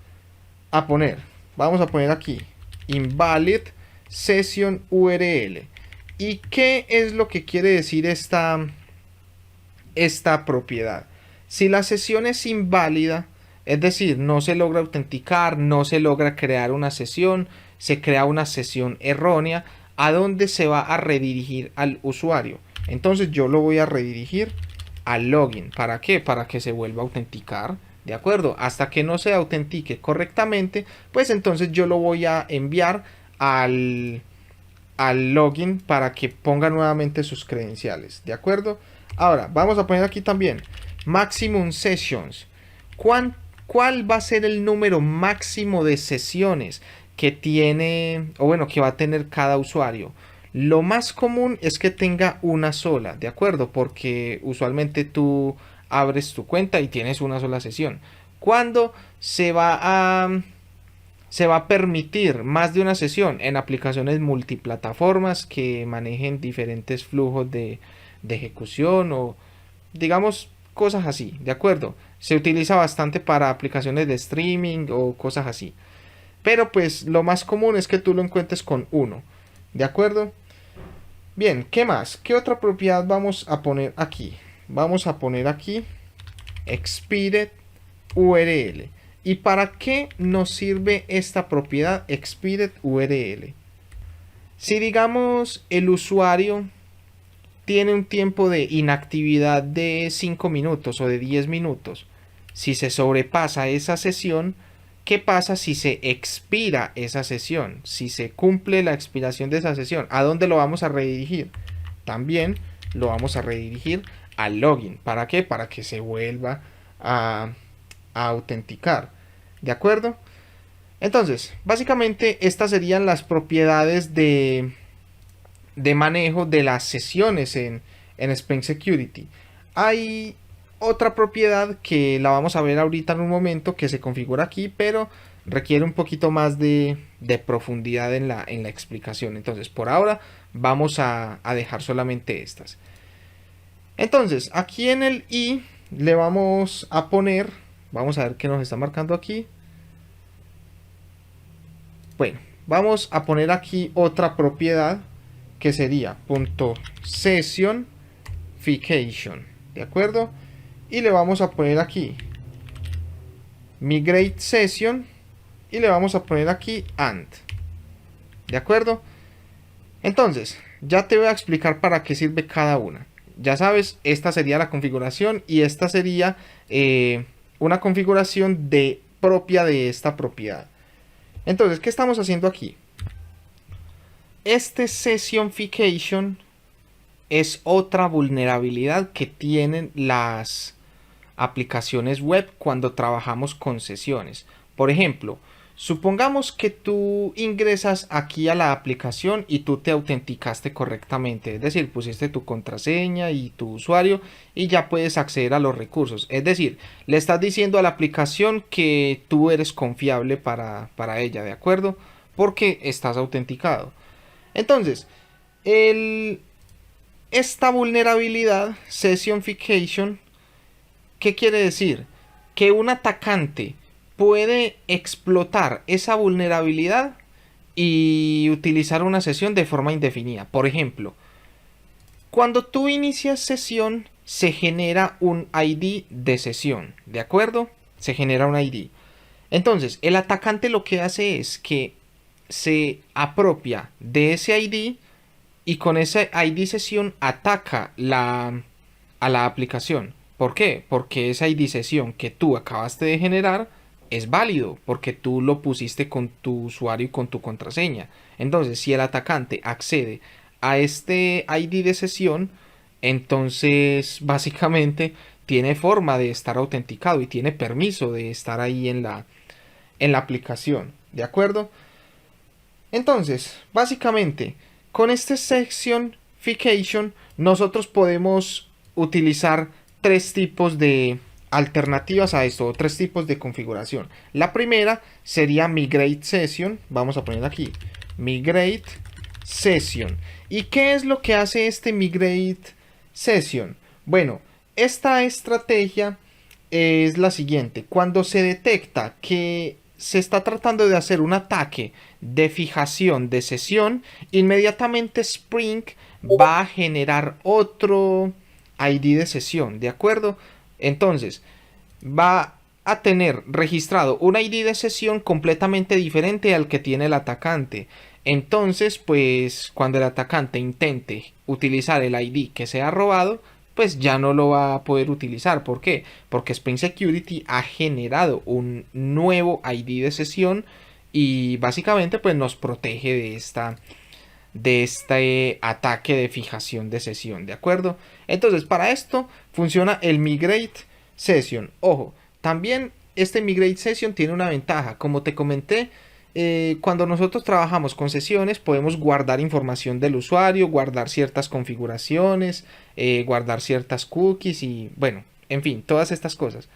a poner? Vamos a poner aquí invalid session URL. ¿Y qué es lo que quiere decir esta propiedad? Si la sesión es inválida, Es decir, no se logra autenticar, no se logra crear una sesión, se crea una sesión errónea, a donde se va a redirigir al usuario. Entonces yo lo voy a redirigir al login. ¿Para qué? Para que se vuelva a autenticar. ¿De acuerdo? Hasta que no se autentique correctamente, pues entonces yo lo voy a enviar al login para que ponga nuevamente sus credenciales. ¿De acuerdo? Ahora, vamos a poner aquí también Maximum Sessions. ¿Cuál va a ser el número máximo de sesiones que tiene, o bueno, que va a tener cada usuario? Lo más común es que tenga una sola, ¿de acuerdo? Porque usualmente tú abres tu cuenta y tienes una sola sesión. ¿Cuándo se va a permitir más de una sesión? En aplicaciones multiplataformas que manejen diferentes flujos de ejecución o digamos cosas así, ¿de acuerdo? Se utiliza bastante para aplicaciones de streaming o cosas así. Pero pues lo más común es que tú lo encuentres con uno, ¿de acuerdo? Bien, ¿qué más? ¿Qué otra propiedad vamos a poner aquí? Vamos a poner aquí Expired URL. ¿Y para qué nos sirve esta propiedad Expired URL? Si digamos el usuario tiene un tiempo de inactividad de 5 minutos o de 10 minutos, si se sobrepasa esa sesión, ¿qué pasa si se expira esa sesión? Si se cumple la expiración de esa sesión, ¿a dónde lo vamos a redirigir? También lo vamos a redirigir al login. ¿Para qué? Para que se vuelva a autenticar. ¿De acuerdo? Entonces, básicamente estas serían las propiedades de manejo de las sesiones en Spring Security. Hay otra propiedad que la vamos a ver ahorita en un momento, que se configura aquí, pero requiere un poquito más de profundidad en la explicación. Entonces, por ahora vamos a dejar solamente estas. Entonces, aquí en el i le vamos a poner, vamos a ver qué nos está marcando aquí. Bueno, vamos a poner aquí otra propiedad que sería .sessionfication, ¿de acuerdo? Y le vamos a poner aquí migrate session y le vamos a poner aquí and, ¿de acuerdo? Entonces, ya te voy a explicar para qué sirve cada una. Ya sabes, esta sería la configuración y esta sería una configuración propia de esta propiedad. Entonces, ¿qué estamos haciendo aquí? Este sessionfication es otra vulnerabilidad que tienen las aplicaciones web cuando trabajamos con sesiones. Por ejemplo, supongamos que tú ingresas aquí a la aplicación y tú te autenticaste correctamente, es decir, pusiste tu contraseña y tu usuario y ya puedes acceder a los recursos. Es decir, le estás diciendo a la aplicación que tú eres confiable para ella, ¿de acuerdo? Porque estás autenticado. Entonces, esta vulnerabilidad, sessionfication, ¿qué quiere decir? Que un atacante puede explotar esa vulnerabilidad y utilizar una sesión de forma indefinida. Por ejemplo, cuando tú inicias sesión, se genera un ID de sesión, ¿de acuerdo? Se genera un ID. Entonces, el atacante lo que hace es que se apropia de ese ID y con ese ID sesión ataca a la aplicación. ¿Por qué? Porque esa ID sesión que tú acabaste de generar es válido, porque tú lo pusiste con tu usuario y con tu contraseña. Entonces, si el atacante accede a este ID de sesión, entonces básicamente tiene forma de estar autenticado y tiene permiso de estar ahí en la aplicación. ¿De acuerdo? Entonces, básicamente, con este sessionfication nosotros podemos utilizar tres tipos de alternativas a esto, o tres tipos de configuración. La primera sería migrate session. Vamos a poner aquí migrate session. ¿Y qué es lo que hace este migrate session? Bueno, esta estrategia es la siguiente. Cuando se detecta que se está tratando de hacer un ataque de fijación de sesión, inmediatamente Spring va a generar otro ID de sesión, ¿de acuerdo? Entonces, va a tener registrado un ID de sesión completamente diferente al que tiene el atacante. Entonces, pues cuando el atacante intente utilizar el ID que se ha robado, pues ya no lo va a poder utilizar. ¿Por qué? Porque Spring Security ha generado un nuevo ID de sesión y básicamente pues nos protege de este ataque de fijación de sesión, ¿de acuerdo? Entonces, para esto funciona el Migrate Session. Ojo, también este Migrate Session tiene una ventaja. Como te comenté, cuando nosotros trabajamos con sesiones, podemos guardar información del usuario, guardar ciertas configuraciones, guardar ciertas cookies y, bueno, en fin, todas estas cosas.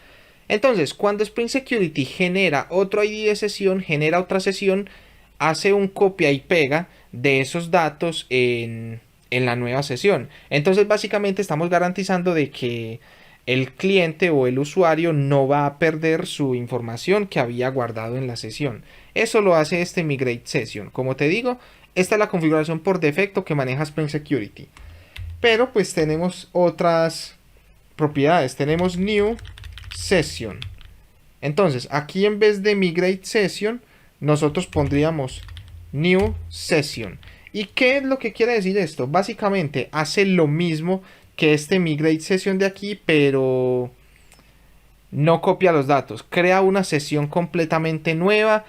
Entonces, cuando Spring Security genera otro ID de sesión, genera otra sesión, hace un copia y pega de esos datos en la nueva sesión. Entonces básicamente estamos garantizando de que el cliente o el usuario no va a perder su información que había guardado en la sesión. Eso lo hace este Migrate Session. Como te digo, esta es la configuración por defecto que maneja Spring Security. Pero pues tenemos otras propiedades. Tenemos New Session. Entonces aquí en vez de Migrate Session, nosotros pondríamos New Session. ¿Y qué es lo que quiere decir esto? Básicamente hace lo mismo que este Migrate Session de aquí, pero no copia los datos. Crea una sesión completamente nueva,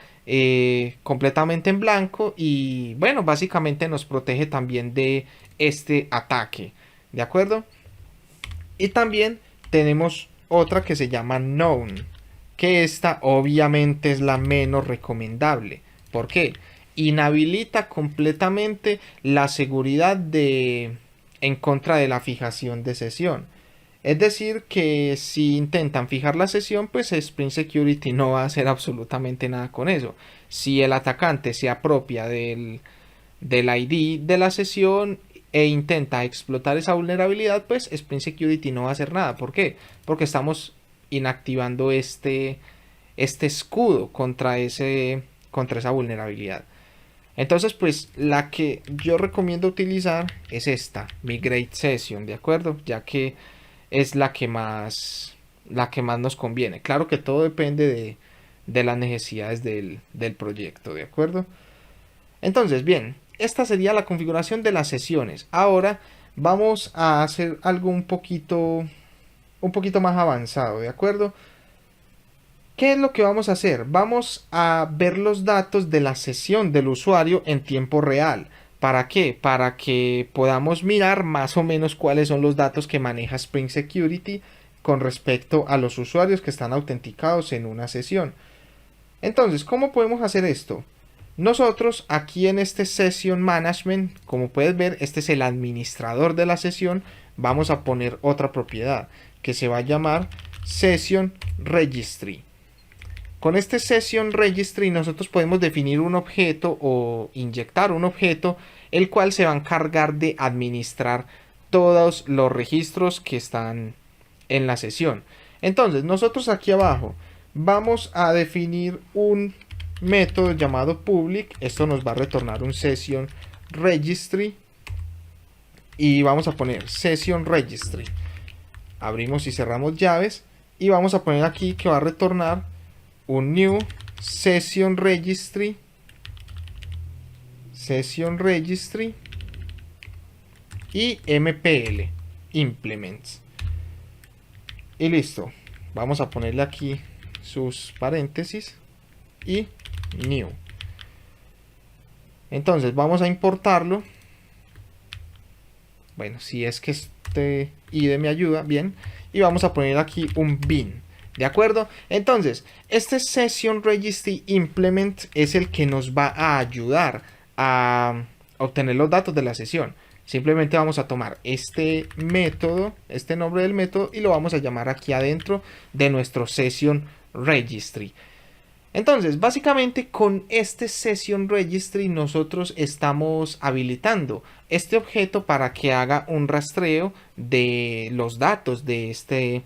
completamente en blanco y bueno, básicamente nos protege también de este ataque. ¿De acuerdo? Y también tenemos otra que se llama Known, que esta obviamente es la menos recomendable. ¿Por qué? Inhabilita completamente la seguridad en contra de la fijación de sesión. Es decir, que si intentan fijar la sesión, pues Spring Security no va a hacer absolutamente nada con eso. Si el atacante se apropia del ID de la sesión e intenta explotar esa vulnerabilidad, pues Spring Security no va a hacer nada. ¿Por qué? Porque estamos inactivando este escudo contra esa vulnerabilidad. Entonces, pues la que yo recomiendo utilizar es esta, Migrate Session, ¿de acuerdo? Ya que es la que más nos conviene. Claro que todo depende de las necesidades del proyecto, ¿de acuerdo? Entonces, bien, esta sería la configuración de las sesiones. Ahora vamos a hacer algo un poquito más avanzado, ¿de acuerdo? ¿Qué es lo que vamos a hacer? Vamos a ver los datos de la sesión del usuario en tiempo real. ¿Para qué? Para que podamos mirar más o menos cuáles son los datos que maneja Spring Security con respecto a los usuarios que están autenticados en una sesión. Entonces, ¿cómo podemos hacer esto? Nosotros aquí en este Session Management, como puedes ver, este es el administrador de la sesión, vamos a poner otra propiedad que se va a llamar Session Registry. Con este Session Registry nosotros podemos definir un objeto o inyectar un objeto el cual se va a encargar de administrar todos los registros que están en la sesión. Entonces nosotros aquí abajo vamos a definir un método llamado public. Esto nos va a retornar un Session Registry y vamos a poner Session Registry. Abrimos y cerramos llaves y vamos a poner aquí que va a retornar un New Session Registry y MPL Implements y listo. Vamos a ponerle aquí sus paréntesis y New. Entonces vamos a importarlo. Bueno, si es que este IDE me ayuda, bien. Y vamos a poner aquí un bin. ¿De acuerdo? Entonces, este Session Registry Implement es el que nos va a ayudar a obtener los datos de la sesión. Simplemente vamos a tomar este método, este nombre del método, y lo vamos a llamar aquí adentro de nuestro Session Registry. Entonces, básicamente con este Session Registry nosotros estamos habilitando este objeto para que haga un rastreo de los datos del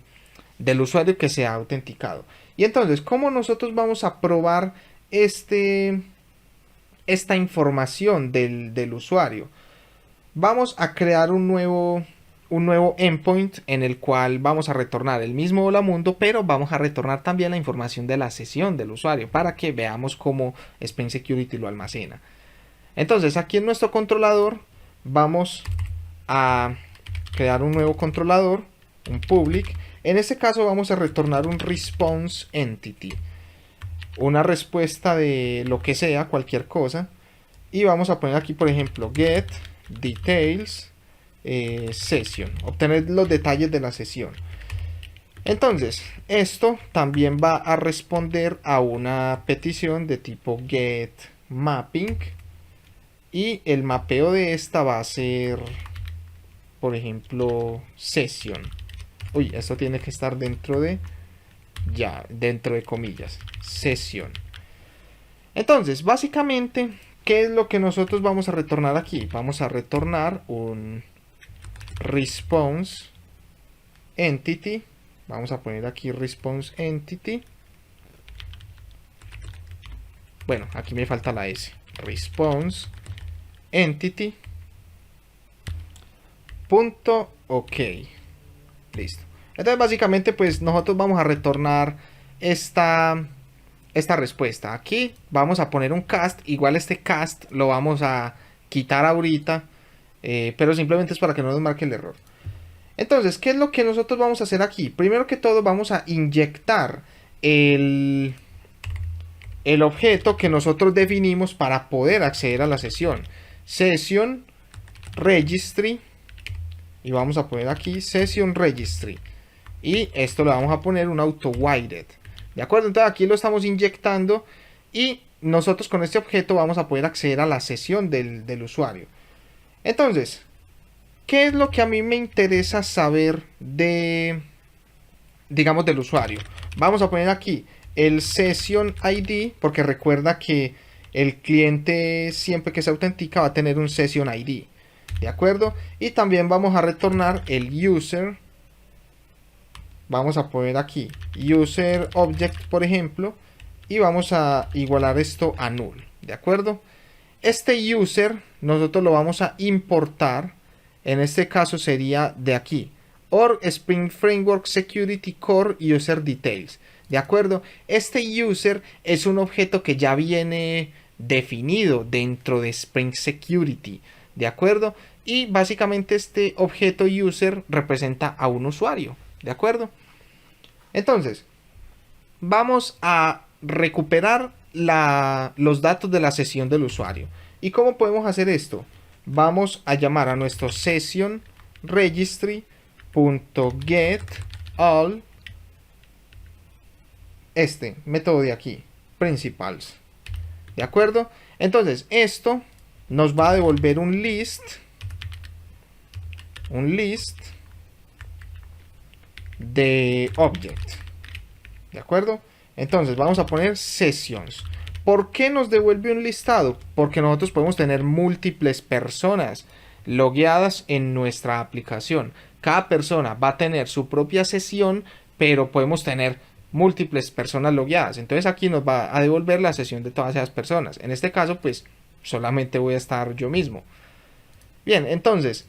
usuario que se ha autenticado. Y entonces, ¿cómo nosotros vamos a probar esta información del usuario? Vamos a crear un nuevo un nuevo endpoint en el cual vamos a retornar el mismo hola mundo, pero vamos a retornar también la información de la sesión del usuario para que veamos cómo Spring Security lo almacena. Entonces aquí en nuestro controlador vamos a crear un nuevo controlador, un public. En este caso vamos a retornar un response entity, una respuesta de lo que sea, cualquier cosa, y vamos a poner aquí por ejemplo get details session, obtener los detalles de la sesión. Entonces esto también va a responder a una petición de tipo get mapping, y el mapeo de esta va a ser por ejemplo session. Uy, esto tiene que estar dentro de comillas, sesión. Entonces básicamente, ¿qué es lo que nosotros vamos a retornar aquí? Vamos a retornar un response entity. Vamos a poner aquí response entity. Bueno, aquí me falta la S. Response entity punto ok. Listo. Entonces básicamente pues nosotros vamos a retornar esta respuesta. Aquí vamos a poner un cast. Igual este cast lo vamos a quitar ahorita, pero simplemente es para que no nos marque el error. Entonces, ¿qué es lo que nosotros vamos a hacer aquí? Primero que todo vamos a inyectar el objeto que nosotros definimos para poder acceder a la sesión. Session registry. Y vamos a poner aquí session registry. Y esto le vamos a poner un auto wired. ¿De acuerdo? Entonces aquí lo estamos inyectando. Y nosotros con este objeto vamos a poder acceder a la sesión del usuario. Entonces, ¿qué es lo que a mí me interesa saber digamos, del usuario? Vamos a poner aquí el session ID. Porque recuerda que el cliente siempre que se autentica va a tener un session ID. ¿De acuerdo? Y también vamos a retornar el user. Vamos a poner aquí user object, por ejemplo. Y vamos a igualar esto a null. ¿De acuerdo? Este user nosotros lo vamos a importar. En este caso sería de aquí. Or Spring Framework Security Core User Details. ¿De acuerdo? Este user es un objeto que ya viene definido dentro de Spring Security. ¿De acuerdo? Y básicamente este objeto user representa a un usuario. ¿De acuerdo? Entonces, vamos a recuperar los datos de la sesión del usuario. ¿Y cómo podemos hacer esto? Vamos a llamar a nuestro session registry.get all, este método de aquí, principals. ¿De acuerdo? Entonces, esto nos va a devolver un list de object. ¿De acuerdo? Entonces vamos a poner sessions. ¿Por qué nos devuelve un listado? Porque nosotros podemos tener múltiples personas logueadas en nuestra aplicación. Cada persona va a tener su propia sesión, pero podemos tener múltiples personas logueadas. Entonces aquí nos va a devolver la sesión de todas esas personas. En este caso, pues solamente voy a estar yo mismo. Bien, entonces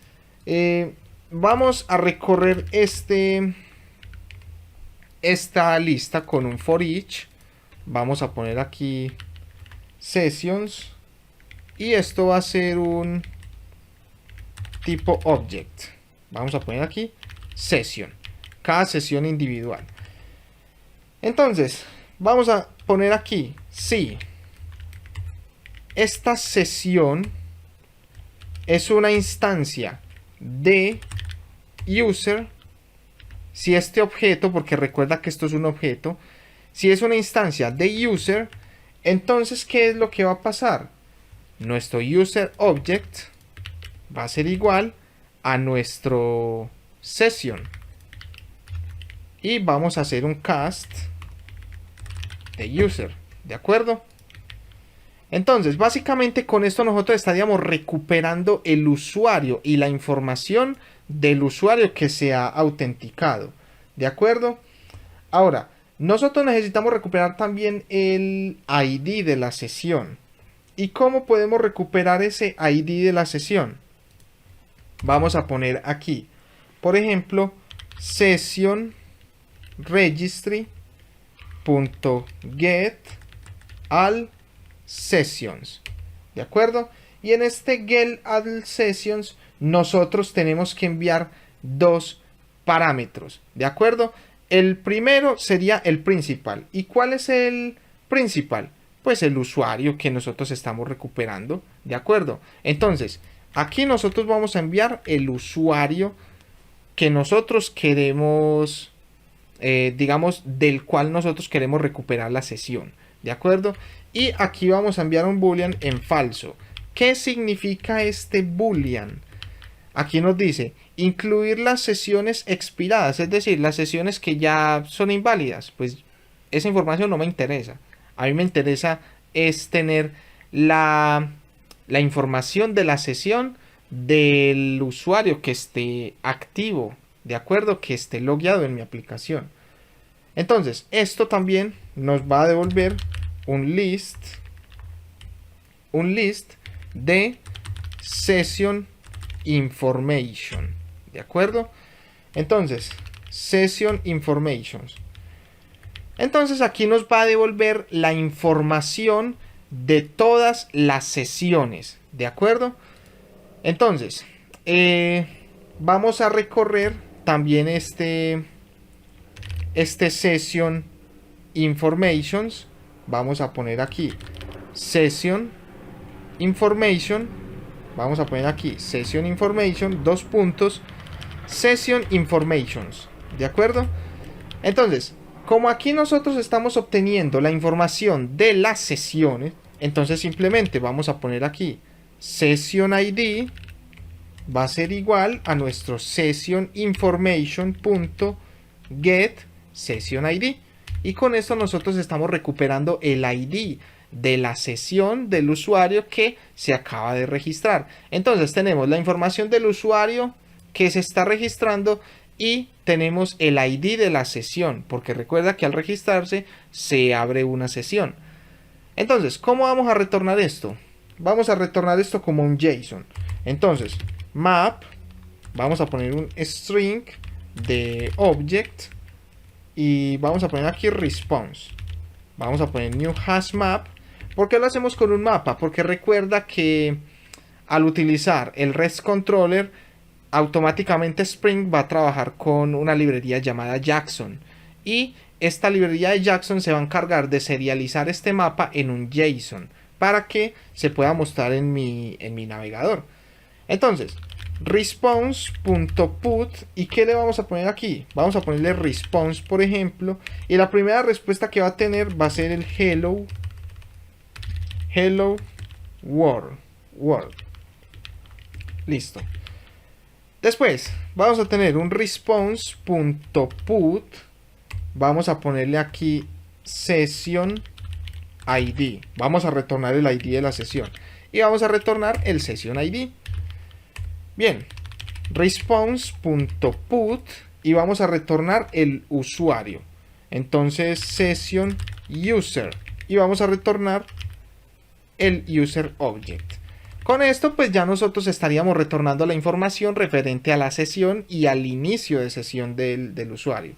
vamos a recorrer esta lista con un for each. Vamos a poner aquí sessions y esto va a ser un tipo object. Vamos a poner aquí session, cada sesión individual. Entonces vamos a poner aquí si esta sesión es una instancia de user, si este objeto, porque recuerda que esto es un objeto, si es una instancia de user, entonces ¿qué es lo que va a pasar? Nuestro user object va a ser igual a nuestro session y vamos a hacer un cast de user. ¿De acuerdo? Entonces básicamente con esto nosotros estaríamos recuperando el usuario y la información del usuario que se ha autenticado. ¿De acuerdo? Ahora, nosotros necesitamos recuperar también el ID de la sesión. ¿Y cómo podemos recuperar ese ID de la sesión? Vamos a poner aquí por ejemplo, session registry.get all sessions, ¿de acuerdo? Y en este get all sessions nosotros tenemos que enviar dos parámetros, ¿de acuerdo? El primero sería el principal. ¿Y cuál es el principal? Pues el usuario que nosotros estamos recuperando, ¿de acuerdo? Entonces, aquí nosotros vamos a enviar el usuario que nosotros queremos, digamos, del cual nosotros queremos recuperar la sesión, ¿de acuerdo? Y aquí vamos a enviar un boolean en falso. ¿Qué significa este boolean? Aquí nos dice incluir las sesiones expiradas, es decir, las sesiones que ya son inválidas. Pues esa información no me interesa. A mí me interesa es tener la información de la sesión del usuario que esté activo, de acuerdo, que esté logueado en mi aplicación. Entonces, esto también nos va a devolver un list de session information, ¿de acuerdo? Entonces, session informations. Entonces aquí nos va a devolver la información de todas las sesiones, ¿de acuerdo? Entonces, vamos a recorrer también este session informations. Vamos a poner aquí session information. Vamos a poner aquí session information, dos puntos, session informations, ¿de acuerdo? Entonces, como aquí nosotros estamos obteniendo la información de las sesiones, entonces simplemente vamos a poner aquí session ID va a ser igual a nuestro session information.get session ID, y con esto nosotros estamos recuperando el ID de la sesión del usuario que se acaba de registrar. Entonces tenemos la información del usuario que se está registrando y tenemos el ID de la sesión, porque recuerda que al registrarse se abre una sesión. Entonces, ¿cómo vamos a retornar esto? Vamos a retornar esto como un JSON. Entonces, map, vamos a poner un string de object y vamos a poner aquí response. Vamos a poner new hash map. ¿Por qué lo hacemos con un mapa? Porque recuerda que al utilizar el REST controller, automáticamente Spring va a trabajar con una librería llamada Jackson, y esta librería de Jackson se va a encargar de serializar este mapa en un JSON para que se pueda mostrar en mi navegador. Entonces, response.put, ¿y qué le vamos a poner aquí? Vamos a ponerle response, por ejemplo, y la primera respuesta que va a tener va a ser el hello world. Listo. Después vamos a tener un response.put, vamos a ponerle aquí session ID, vamos a retornar el ID de la sesión y vamos a retornar el session ID. Bien, response.put y vamos a retornar el usuario, entonces session user, y vamos a retornar el user object. Con esto pues ya nosotros estaríamos retornando la información referente a la sesión y al inicio de sesión del usuario.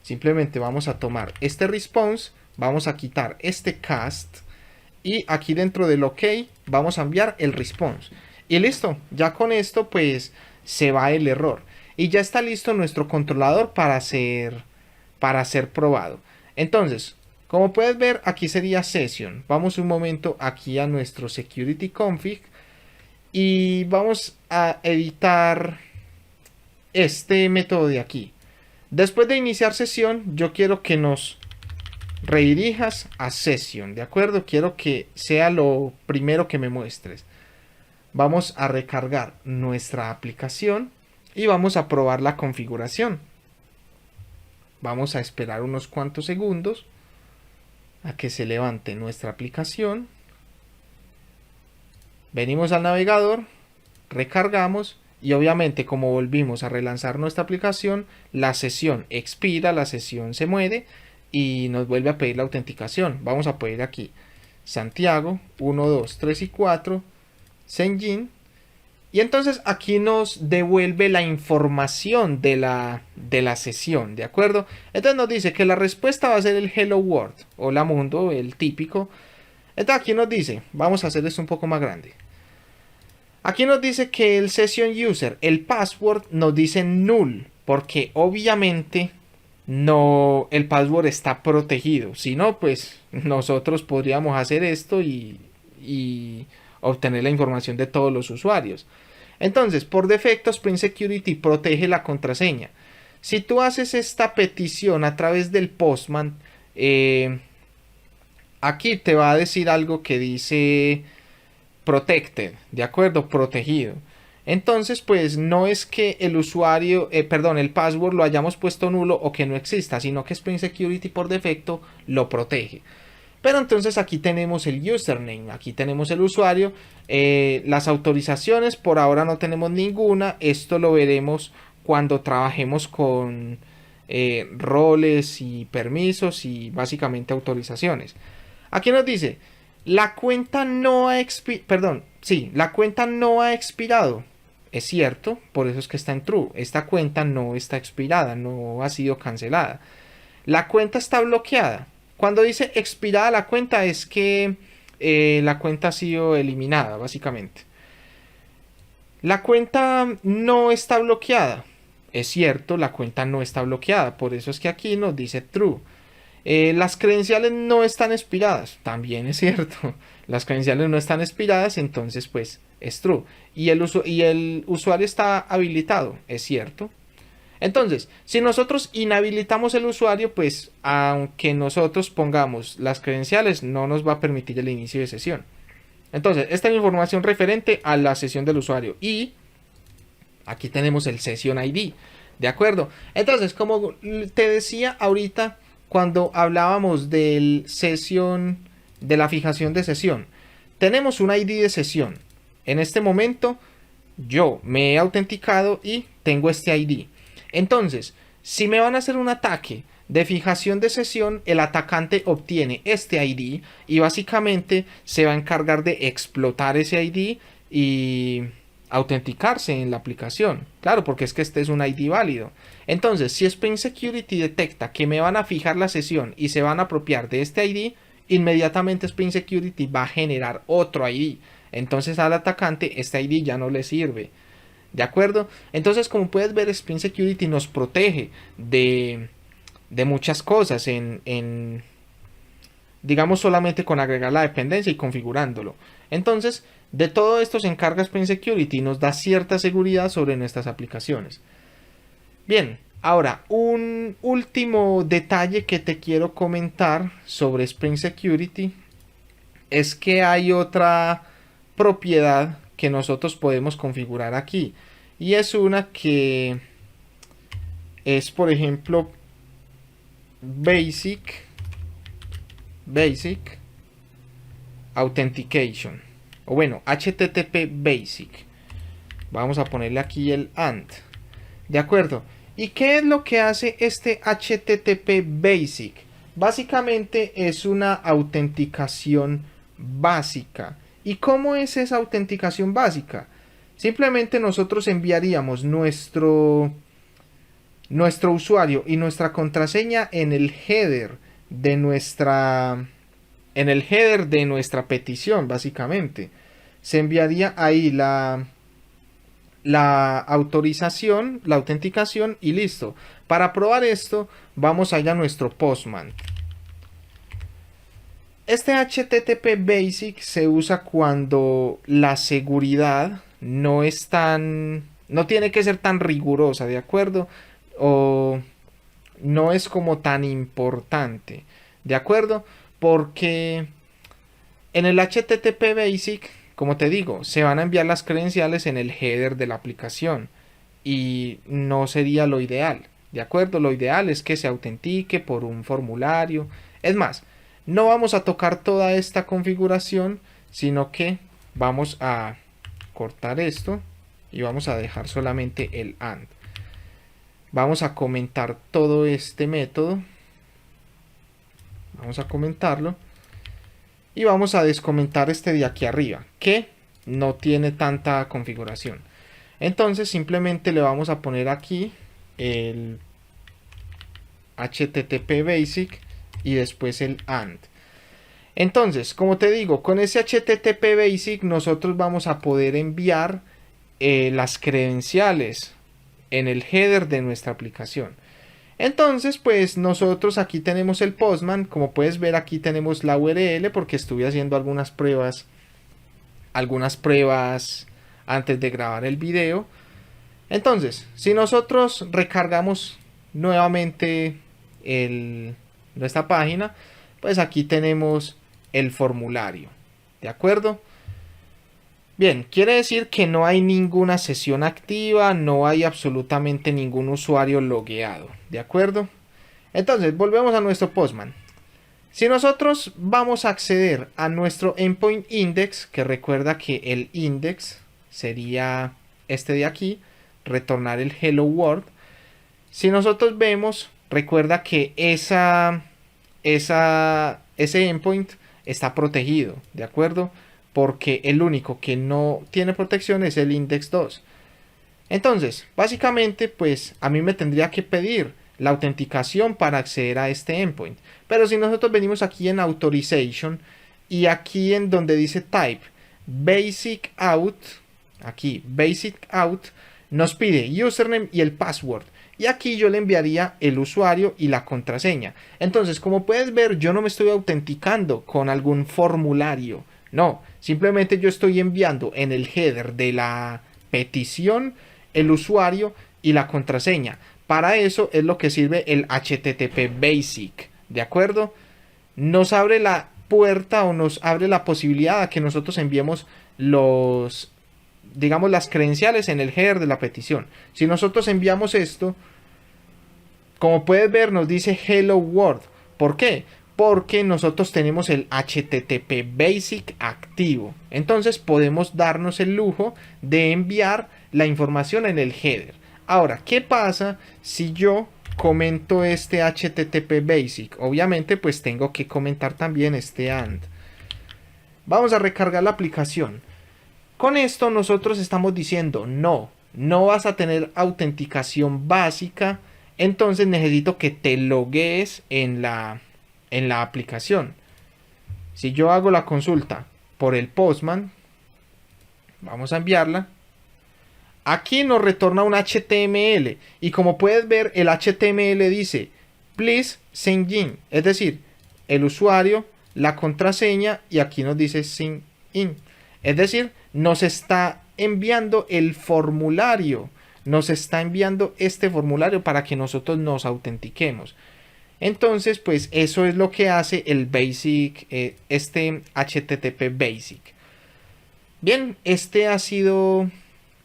Simplemente vamos a tomar este response, vamos a quitar este cast y aquí dentro del OK vamos a enviar el response. Y listo, ya con esto pues se va el error. Y ya está listo nuestro controlador para ser probado. Entonces, como puedes ver, aquí sería session. Vamos un momento aquí a nuestro security config y vamos a editar este método de aquí. Después de iniciar sesión, yo quiero que nos redirijas a session, ¿de acuerdo? Quiero que sea lo primero que me muestres. Vamos a recargar nuestra aplicación y vamos a probar la configuración. Vamos a esperar unos cuantos segundos a que se levante nuestra aplicación. Venimos al navegador, recargamos y obviamente como volvimos a relanzar nuestra aplicación, la sesión expira, la sesión se muere y nos vuelve a pedir la autenticación. Vamos a pedir aquí Santiago 1, 2, 3 y 4, Senjin, Y entonces aquí nos devuelve la información de la sesión, ¿de acuerdo? Entonces nos dice que la respuesta va a ser el hello world, hola mundo, el típico. Entonces aquí nos dice, vamos a hacer esto un poco más grande. Aquí nos dice que el session user, el password, nos dice null, porque obviamente no, el password está protegido. Si no, pues nosotros podríamos hacer esto y obtener la información de todos los usuarios. Entonces, por defecto, Spring Security protege la contraseña. Si tú haces esta petición a través del Postman, aquí te va a decir algo que dice protected, ¿de acuerdo? Protegido. Entonces, pues no es que el usuario, el password lo hayamos puesto nulo o que no exista, sino que Spring Security por defecto lo protege. Pero entonces aquí tenemos el username, aquí tenemos el usuario, las autorizaciones por ahora no tenemos ninguna, esto lo veremos cuando trabajemos con roles y permisos y básicamente autorizaciones. Aquí nos dice, la cuenta no ha la cuenta no ha expirado. Es cierto, por eso es que está en true. Esta cuenta no está expirada, no ha sido cancelada. La cuenta está bloqueada. Cuando dice expirada la cuenta es que la cuenta ha sido eliminada, básicamente. La cuenta no está bloqueada. Es cierto, la cuenta no está bloqueada. Por eso es que aquí nos dice true. Las credenciales no están expiradas. También es cierto. Las credenciales no están expiradas, entonces pues es true. Y el usuario está habilitado. Es cierto. Entonces, si nosotros inhabilitamos el usuario, pues aunque nosotros pongamos las credenciales, no nos va a permitir el inicio de sesión. Entonces, esta es la información referente a la sesión del usuario. Y aquí tenemos el Session ID. ¿De acuerdo? Entonces, como te decía ahorita, cuando hablábamos del sesión, de la fijación de sesión, tenemos un ID de sesión. En este momento, yo me he autenticado y tengo este ID. Entonces, si me van a hacer un ataque de fijación de sesión, el atacante obtiene este ID y básicamente se va a encargar de explotar ese ID y autenticarse en la aplicación. Claro, porque es que este es un ID válido. Entonces, si Spring Security detecta que me van a fijar la sesión y se van a apropiar de este ID, inmediatamente Spring Security va a generar otro ID. Entonces al atacante este ID ya no le sirve. ¿De acuerdo? Entonces, como puedes ver, Spring Security nos protege de muchas cosas digamos solamente con agregar la dependencia y configurándolo. Entonces, de todo esto se encarga Spring Security y nos da cierta seguridad sobre nuestras aplicaciones. Bien, ahora un último detalle que te quiero comentar sobre Spring Security es que hay otra propiedad que nosotros podemos configurar aquí, y es una que es, por ejemplo, Basic Authentication, o bueno, HTTP Basic. Vamos a ponerle aquí el AND. ¿De acuerdo? ¿Y qué es lo que hace este HTTP Basic? Básicamente es una autenticación básica. ¿Y cómo es esa autenticación básica? Simplemente nosotros enviaríamos nuestro usuario y nuestra contraseña en el header de nuestra petición, básicamente. Se enviaría ahí la autorización, la autenticación y listo. Para probar esto, vamos allá a nuestro Postman. Este HTTP Basic se usa cuando la seguridad no tiene que ser tan rigurosa, ¿de acuerdo? O no es como tan importante, ¿de acuerdo? Porque en el HTTP Basic, como te digo, se van a enviar las credenciales en el header de la aplicación y no sería lo ideal, ¿de acuerdo? Lo ideal es que se autentique por un formulario. Es más, no vamos a tocar toda esta configuración, sino que vamos a cortar esto y vamos a dejar solamente el AND. Vamos a comentar todo este método. Vamos a comentarlo. Y vamos a descomentar este de aquí arriba, que no tiene tanta configuración. Entonces simplemente le vamos a poner aquí el HTTP basic y después el AND. Entonces, como te digo, con ese HTTP basic nosotros vamos a poder enviar las credenciales en el header de nuestra aplicación. Entonces, pues nosotros aquí tenemos el Postman. Como puedes ver, aquí tenemos la URL porque estuve haciendo algunas pruebas antes de grabar el video. Entonces, si nosotros recargamos nuevamente nuestra página, pues aquí tenemos el formulario, ¿de acuerdo? Bien, quiere decir que no hay ninguna sesión activa, no hay absolutamente ningún usuario logueado, ¿de acuerdo? Entonces, volvemos a nuestro Postman. Si nosotros vamos a acceder a nuestro endpoint index, que recuerda que el index sería este de aquí, retornar el hello world. Si nosotros vemos, recuerda que ese endpoint está protegido, ¿de acuerdo? Porque el único que no tiene protección es el index 2. Entonces, básicamente, pues a mí me tendría que pedir la autenticación para acceder a este endpoint. Pero si nosotros venimos aquí en Authorization y aquí en donde dice Type, Basic Out, aquí Basic Out, nos pide username y el password. Y aquí yo le enviaría el usuario y la contraseña. Entonces, como puedes ver, yo no me estoy autenticando con algún formulario. No, simplemente yo estoy enviando en el header de la petición el usuario y la contraseña. Para eso es lo que sirve el HTTP Basic, ¿de acuerdo? Nos abre la puerta o nos abre la posibilidad a que nosotros enviemos las credenciales en el header de la petición. Si nosotros enviamos esto, como puedes ver, nos dice Hello World. ¿Por qué? Porque nosotros tenemos el HTTP Basic activo. Entonces podemos darnos el lujo de enviar la información en el header. Ahora, ¿qué pasa si yo comento este HTTP Basic? Obviamente, pues tengo que comentar también este AND. Vamos a recargar la aplicación. Con esto nosotros estamos diciendo no vas a tener autenticación básica. Entonces necesito que te loguees en la aplicación. Si yo hago la consulta por el Postman, vamos a enviarla. Aquí nos retorna un HTML y como puedes ver, el HTML dice please sign in, es decir, el usuario, la contraseña, y aquí nos dice sign in, es decir, nos está enviando el formulario, nos está enviando este formulario para que nosotros nos autentiquemos. Entonces, pues eso es lo que hace el Basic, este HTTP Basic. Bien, este ha sido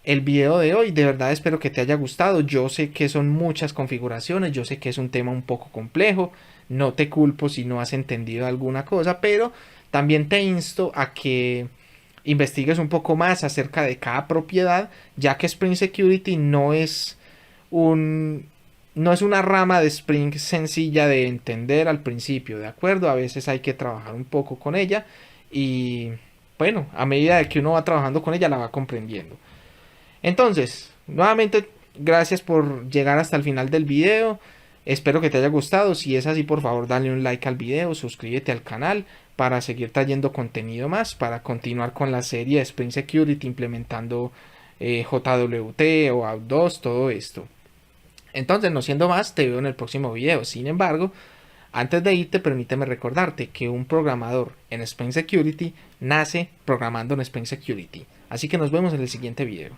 el video de hoy. De verdad espero que te haya gustado. Yo sé que son muchas configuraciones, yo sé que es un tema un poco complejo. No te culpo si no has entendido alguna cosa, pero también te insto a que investigues un poco más acerca de cada propiedad, ya que Spring Security no es una rama de Spring sencilla de entender al principio, ¿de acuerdo? A veces hay que trabajar un poco con ella y bueno, a medida de que uno va trabajando con ella la va comprendiendo. Entonces, nuevamente, gracias por llegar hasta el final del video. Espero que te haya gustado. Si es así, por favor, dale un like al video, suscríbete al canal para seguir trayendo contenido más, para continuar con la serie de Spring Security implementando JWT o Out2, todo esto. Entonces, no siendo más, te veo en el próximo video. Sin embargo, antes de irte, permíteme recordarte que un programador en Spring Security nace programando en Spring Security. Así que nos vemos en el siguiente video.